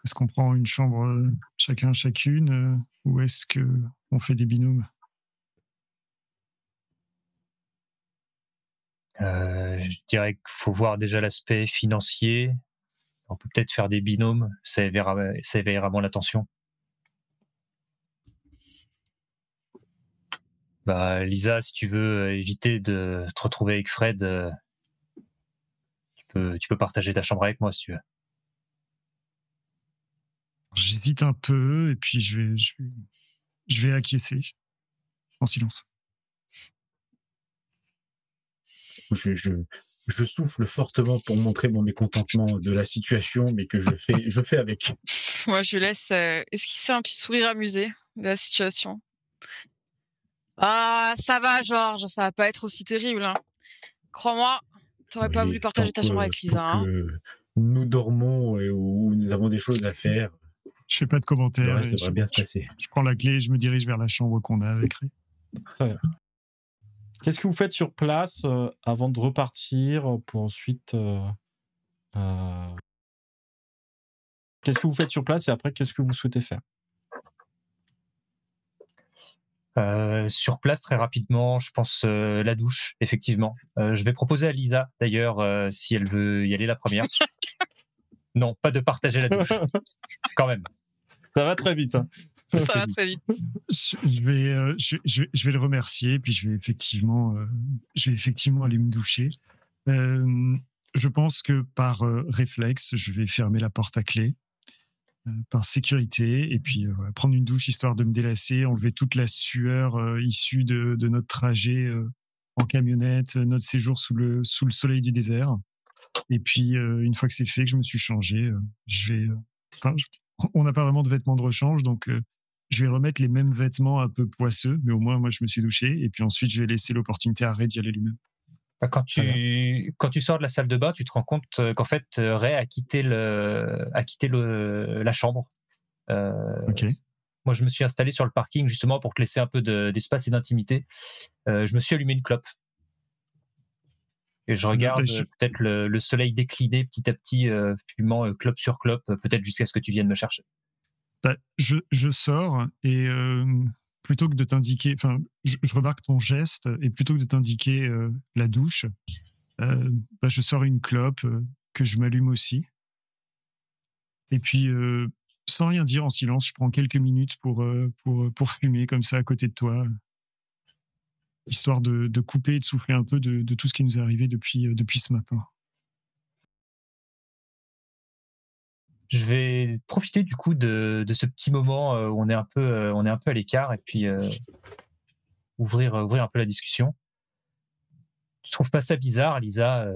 Est-ce qu'on prend une chambre chacun, chacune ou est-ce qu'on fait des binômes? Je dirais qu'il faut voir déjà l'aspect financier. On peut peut-être faire des binômes, ça éveillera moins l'attention. Bah, Lisa, si tu veux éviter de te retrouver avec Fred, tu peux partager ta chambre avec moi si tu veux. J'hésite un peu et puis je vais acquiescer en silence. Je souffle fortement pour montrer mon mécontentement de la situation, mais que je fais avec. Moi, je laisse esquisser un petit sourire amusé de la situation. Ah, ça va, Georges, ça va pas être aussi terrible. Hein. Crois-moi, t'aurais pas voulu partager ta chambre avec Lisa. Tant Hein. que nous dormons et où nous avons des choses à faire, Je fais pas de commentaires. le reste devrait bien se passer. Je prends la clé et je me dirige vers la chambre qu'on a avec Ray. Ouais. Qu'est-ce que vous faites sur place avant de repartir pour ensuite... Qu'est-ce que vous faites sur place et après, qu'est-ce que vous souhaitez faire? Sur place, très rapidement, je pense la douche, effectivement. Je vais proposer à Lisa, d'ailleurs, si elle veut y aller la première. Non, pas de partager la douche, quand même. Ça va très vite. Hein. Ça va très vite. Je vais le remercier, puis je vais effectivement aller me doucher. Je pense que par réflexe, je vais fermer la porte à clé, par sécurité, et puis prendre une douche histoire de me délasser, enlever toute la sueur issue de notre trajet en camionnette, notre séjour sous le soleil du désert. Et puis, une fois que c'est fait, que je me suis changé, on n'a pas vraiment de vêtements de rechange, donc je vais remettre les mêmes vêtements un peu poisseux, mais au moins, moi, je me suis douché. Et puis ensuite, je vais laisser l'opportunité à Ray d'y aller lui-même. Quand tu sors de la salle de bain, tu te rends compte qu'en fait, Ray a quitté la chambre. Ok. Moi, je me suis installé sur le parking justement pour te laisser un peu d'espace et d'intimité. Je me suis allumé une clope. Et je regarde peut-être le soleil décliner petit à petit, fumant clope sur clope, peut-être jusqu'à ce que tu viennes me chercher. Je sors et plutôt que de t'indiquer, enfin, je remarque ton geste et plutôt que de t'indiquer la douche, je sors une clope que je m'allume aussi. Et puis, sans rien dire, en silence, je prends quelques minutes pour fumer comme ça à côté de toi, histoire de couper et de souffler un peu de tout ce qui nous est arrivé depuis ce matin. Je vais profiter du coup de ce petit moment où on est un peu à l'écart et puis ouvrir un peu la discussion. Tu trouves pas ça bizarre, Lisa,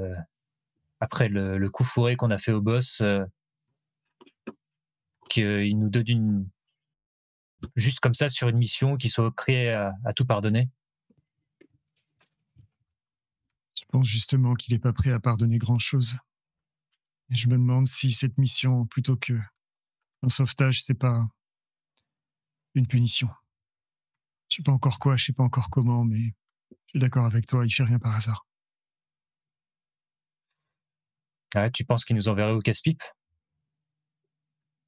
après le coup fourré qu'on a fait au boss, qu'il nous donne juste comme ça sur une mission, qu'il soit prêt à tout pardonner? Je pense justement qu'il n'est pas prêt à pardonner grand-chose. Et je me demande si cette mission, plutôt qu'un sauvetage, c'est pas une punition. Je sais pas encore quoi, je sais pas encore comment, mais je suis d'accord avec toi, il fait rien par hasard. Ouais, tu penses qu'il nous enverrait au casse-pipe?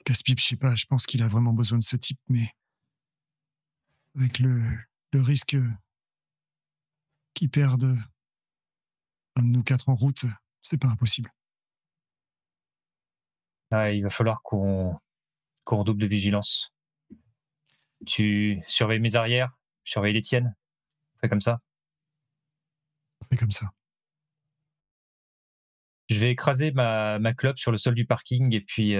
Casse-pipe, je sais pas, je pense qu'il a vraiment besoin de ce type, mais avec le risque qu'il perde un de nous 4 en route, c'est pas impossible. Ouais, il va falloir qu'on redouble de vigilance. Tu surveilles mes arrières, je surveille les tiennes. On fait comme ça. On fait comme ça. Je vais écraser ma clope sur le sol du parking et puis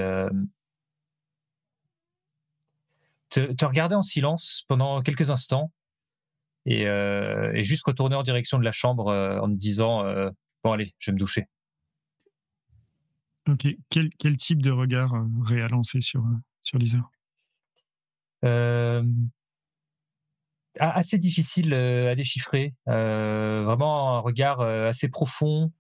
te regarder en silence pendant quelques instants et juste retourner en direction de la chambre en me disant bon allez, je vais me doucher. Ok. Quel type de regard Ré a lancé sur Lisa? Assez difficile à déchiffrer. Vraiment un regard assez profond.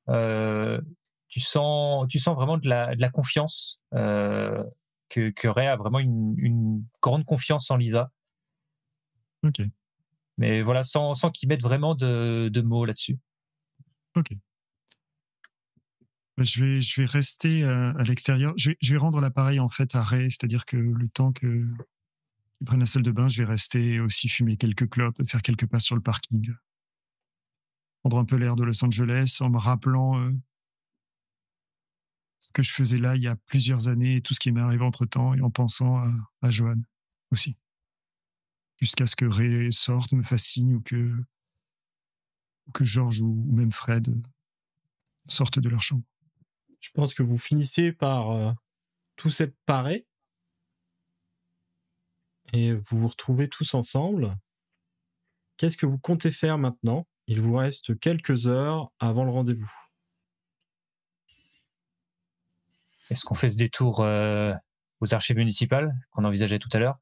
Tu sens vraiment de la confiance. Que Ray a vraiment une grande confiance en Lisa. Ok. Mais voilà, sans qu'il mette vraiment de mots là-dessus. Ok. Je vais rester à l'extérieur. Je vais rendre l'appareil en fait à Ray, c'est-à-dire que le temps qu'il prenne la salle de bain, je vais rester aussi fumer quelques clopes, faire quelques pas sur le parking. Prendre un peu l'air de Los Angeles en me rappelant ce que je faisais là il y a plusieurs années et tout ce qui m'est arrivé entre-temps et en pensant à Johan aussi. Jusqu'à ce que Ray sorte, me fasse signe ou que Georges ou même Fred sortent de leur chambre. Je pense que vous finissez par tout séparer et vous vous retrouvez tous ensemble. Qu'est-ce que vous comptez faire maintenant? Il vous reste quelques heures avant le rendez-vous. Est-ce qu'on fait ce détour aux archives municipales qu'on envisageait tout à l'heure?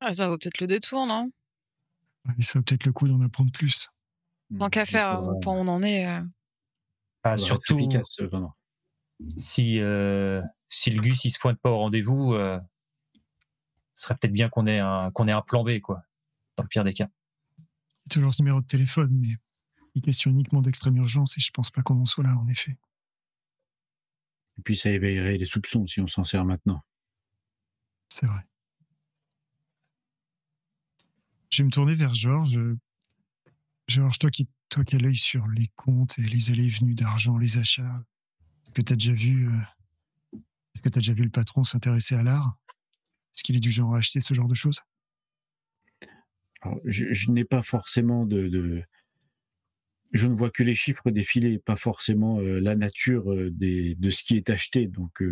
Ah, ça vaut peut-être le détour, non? Et ça vaut peut-être le coup d'en apprendre plus. Tant qu'à faire, au point où on en est. Surtout être efficace, vraiment. si le Gus il se pointe pas au rendez-vous, ce serait peut-être bien qu'on ait un plan B, quoi, dans le pire des cas. Il y a toujours ce numéro de téléphone, mais il question uniquement d'extrême urgence et je pense pas qu'on en soit là, en effet. Et puis ça éveillerait les soupçons si on s'en sert maintenant. C'est vrai. Je vais me tourner vers Georges. Georges, toi qui as l'œil sur les comptes et les allées et venues d'argent, les achats, est-ce que tu as déjà vu le patron s'intéresser à l'art? Est-ce qu'il est du genre à acheter ce genre de choses? Alors, je n'ai pas forcément je ne vois que les chiffres défiler, pas forcément la nature de ce qui est acheté. Donc,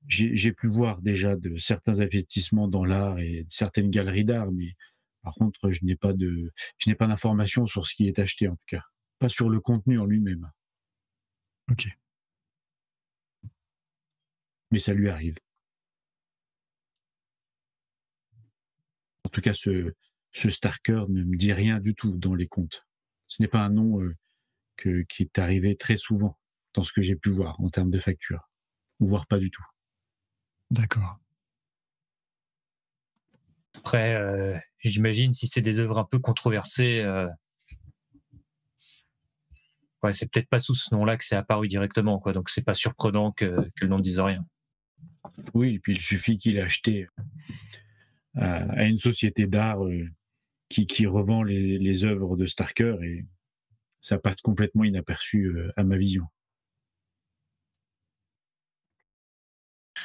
j'ai pu voir déjà de certains investissements dans l'art et certaines galeries d'art, mais par contre, je n'ai pas d'informations sur ce qui est acheté, en tout cas. Pas sur le contenu en lui-même. Ok. Mais ça lui arrive. En tout cas, ce Starker ne me dit rien du tout dans les comptes. Ce n'est pas un nom qui est arrivé très souvent dans ce que j'ai pu voir en termes de facture, ou voire pas du tout. D'accord. Après, j'imagine si c'est des œuvres un peu controversées, ouais, c'est peut-être pas sous ce nom-là que c'est apparu directement, quoi. Donc c'est pas surprenant que le nom ne dise rien. Oui, et puis il suffit qu'il ait acheté à une société d'art qui revend les œuvres de Starker et ça passe complètement inaperçu à ma vision.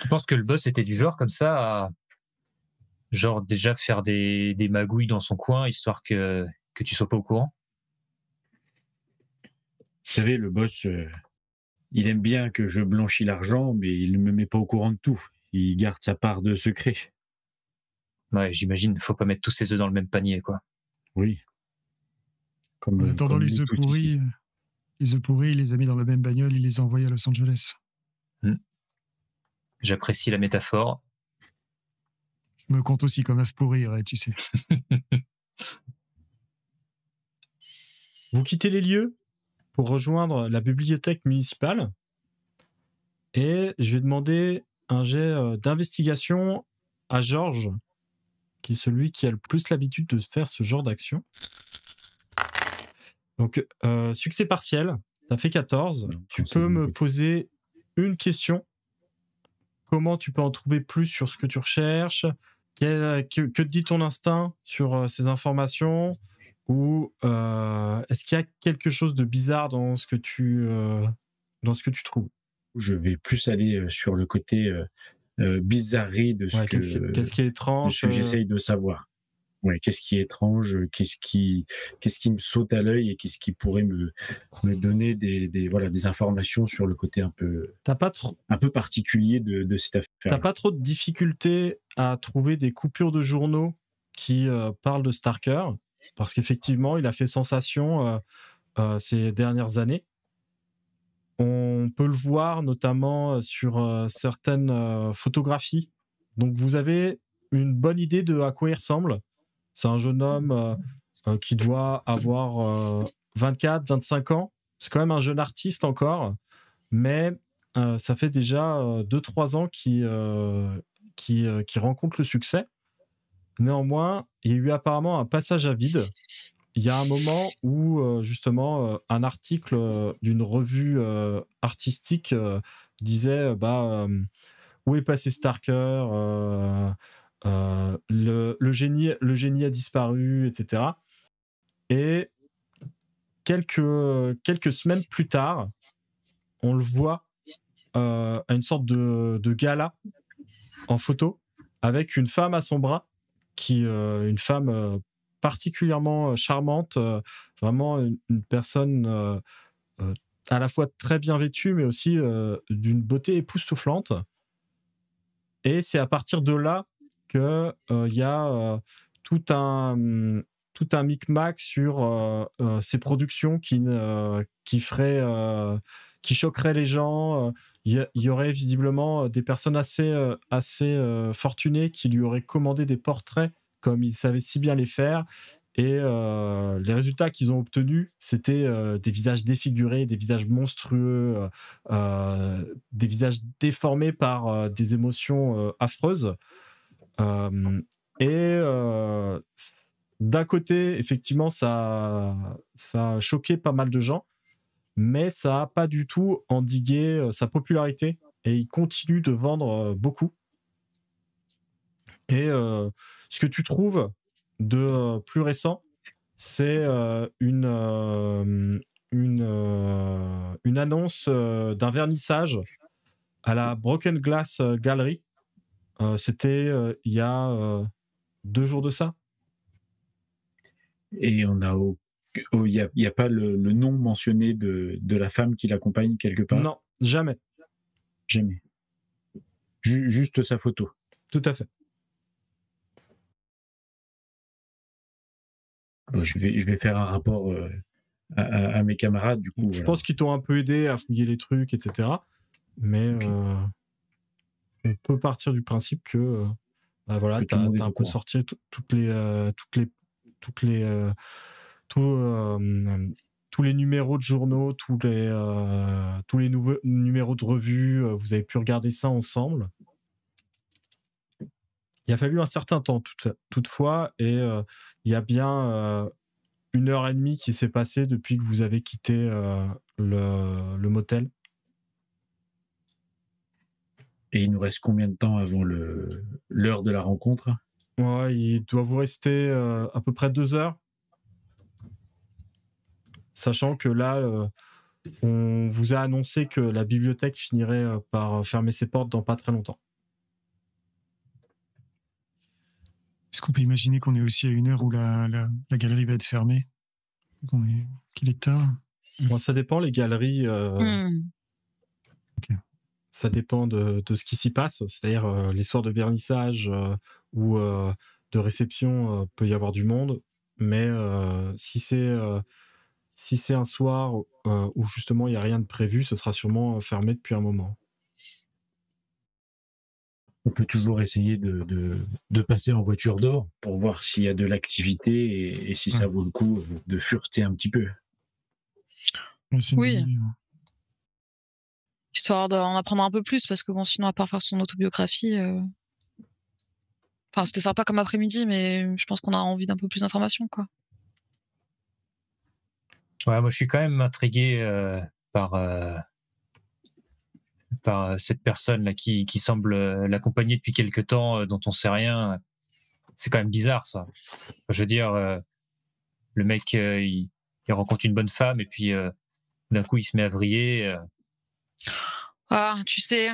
Je pense que le boss était du genre comme ça à genre déjà faire des magouilles dans son coin histoire que tu sois pas au courant. Vous savez, le boss, il aime bien que je blanchis l'argent, mais il ne me met pas au courant de tout. Il garde sa part de secret. Ouais, j'imagine, faut pas mettre tous ses œufs dans le même panier, quoi. Oui. En attendant, les œufs pourris, il les a mis dans la même bagnole, il les a envoyés à Los Angeles. J'apprécie la métaphore. Je me compte aussi comme œuf pourri, ouais, tu sais. Vous quittez les lieux pour rejoindre la bibliothèque municipale et je vais demander un jet d'investigation à Georges, qui est celui qui a le plus l'habitude de faire ce genre d'action. Donc, succès partiel, tu as fait 14. Tu peux me poser une question. Comment tu peux en trouver plus sur ce que tu recherches? Que te dit ton instinct sur ces informations? Ou est-ce qu'il y a quelque chose de bizarre dans ce que tu trouves? Je vais plus aller sur le côté bizarrerie de ce qu'est-ce qui est étrange, j'essaye de savoir. Ouais, qu'est-ce qui est étrange, qu'est-ce qui me saute à l'œil et qu'est-ce qui pourrait me donner des informations sur le côté un peu particulier de cette affaire. T'as pas trop de difficultés à trouver des coupures de journaux qui parlent de Starker, parce qu'effectivement, il a fait sensation ces dernières années. On peut le voir notamment sur certaines photographies. Donc, vous avez une bonne idée de à quoi il ressemble. C'est un jeune homme qui doit avoir 24, 25 ans. C'est quand même un jeune artiste encore, mais ça fait déjà 2-3 ans qu'il rencontre le succès. Néanmoins, il y a eu apparemment un passage à vide. Il y a un moment où, justement, un article d'une revue artistique disait où est passé Starker, le génie a disparu, etc. Et quelques semaines plus tard, on le voit à une sorte de gala en photo avec une femme à son bras, une femme particulièrement charmante, vraiment une personne à la fois très bien vêtue, mais aussi d'une beauté époustouflante. Et c'est à partir de là qu'il y a tout un micmac sur ces productions qui choqueraient les gens. Il y aurait visiblement des personnes assez fortunées qui lui auraient commandé des portraits comme il savait si bien les faire. Et les résultats qu'ils ont obtenus, c'était des visages défigurés, des visages monstrueux, des visages déformés par des émotions affreuses. D'un côté, effectivement, ça a choqué pas mal de gens, mais ça n'a pas du tout endigué sa popularité et il continue de vendre beaucoup. Et ce que tu trouves de plus récent, c'est une annonce d'un vernissage à la Broken Glass Gallery. C'était il y a 2 jours de ça. Et on a il y a pas le nom mentionné de la femme qui l'accompagne quelque part? Non, jamais. Jamais. Juste sa photo. Tout à fait. Bon, je vais faire un rapport à mes camarades, du coup. Je pense qu'ils t'ont un peu aidé à fouiller les trucs, etc. Mais okay. On peut partir du principe que voilà, t'as un peu sorti tous les numéros de journaux, tous les nouveaux numéros de revues. Vous avez pu regarder ça ensemble. Il a fallu un certain temps, toutefois, et il y a bien 1h30 qui s'est passée depuis que vous avez quitté le motel. Et il nous reste combien de temps avant l'heure de la rencontre? Ouais, il doit vous rester à peu près 2 heures. Sachant que là, on vous a annoncé que la bibliothèque finirait par fermer ses portes dans pas très longtemps. Est-ce qu'on peut imaginer qu'on est aussi à une heure où la galerie va être fermée? Qu'il est tard? Bon, ça dépend, les galeries. Okay. Ça dépend de ce qui s'y passe. C'est-à-dire, les soirs de vernissage ou de réception, peut y avoir du monde. Mais si c'est un soir où justement il n'y a rien de prévu, ce sera sûrement fermé depuis un moment. On peut toujours essayer de passer en voiture d'or pour voir s'il y a de l'activité et si ça vaut le coup de fureter un petit peu. Oui. Histoire d'en apprendre un peu plus, parce que bon, sinon, à part faire son autobiographie... Enfin, c'était sympa comme après-midi, mais je pense qu'on a envie d'un peu plus d'informations, quoi. Ouais, moi, je suis quand même intrigué par cette personne-là qui semble l'accompagner depuis quelque temps, dont on sait rien. C'est quand même bizarre, ça. Je veux dire, le mec, il rencontre une bonne femme et puis d'un coup, il se met à vriller. Ah, tu sais,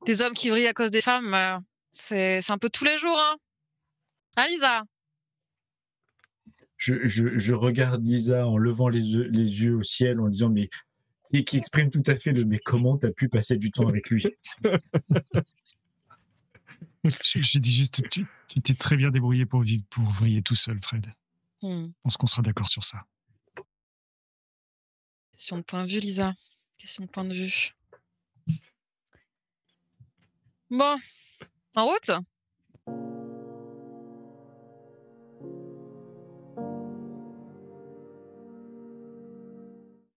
des hommes qui brillent à cause des femmes, c'est un peu tous les jours, hein. Hein, Lisa? Je regarde Lisa en levant les yeux au ciel en disant mais qui exprime tout à fait le mais comment t'as pu passer du temps avec lui. Je dis juste, tu t'es très bien débrouillé pour vriller tout seul, Fred. Je pense qu'on sera d'accord sur ça. Question de point de vue, Lisa. Question de point de vue. Bon, en route?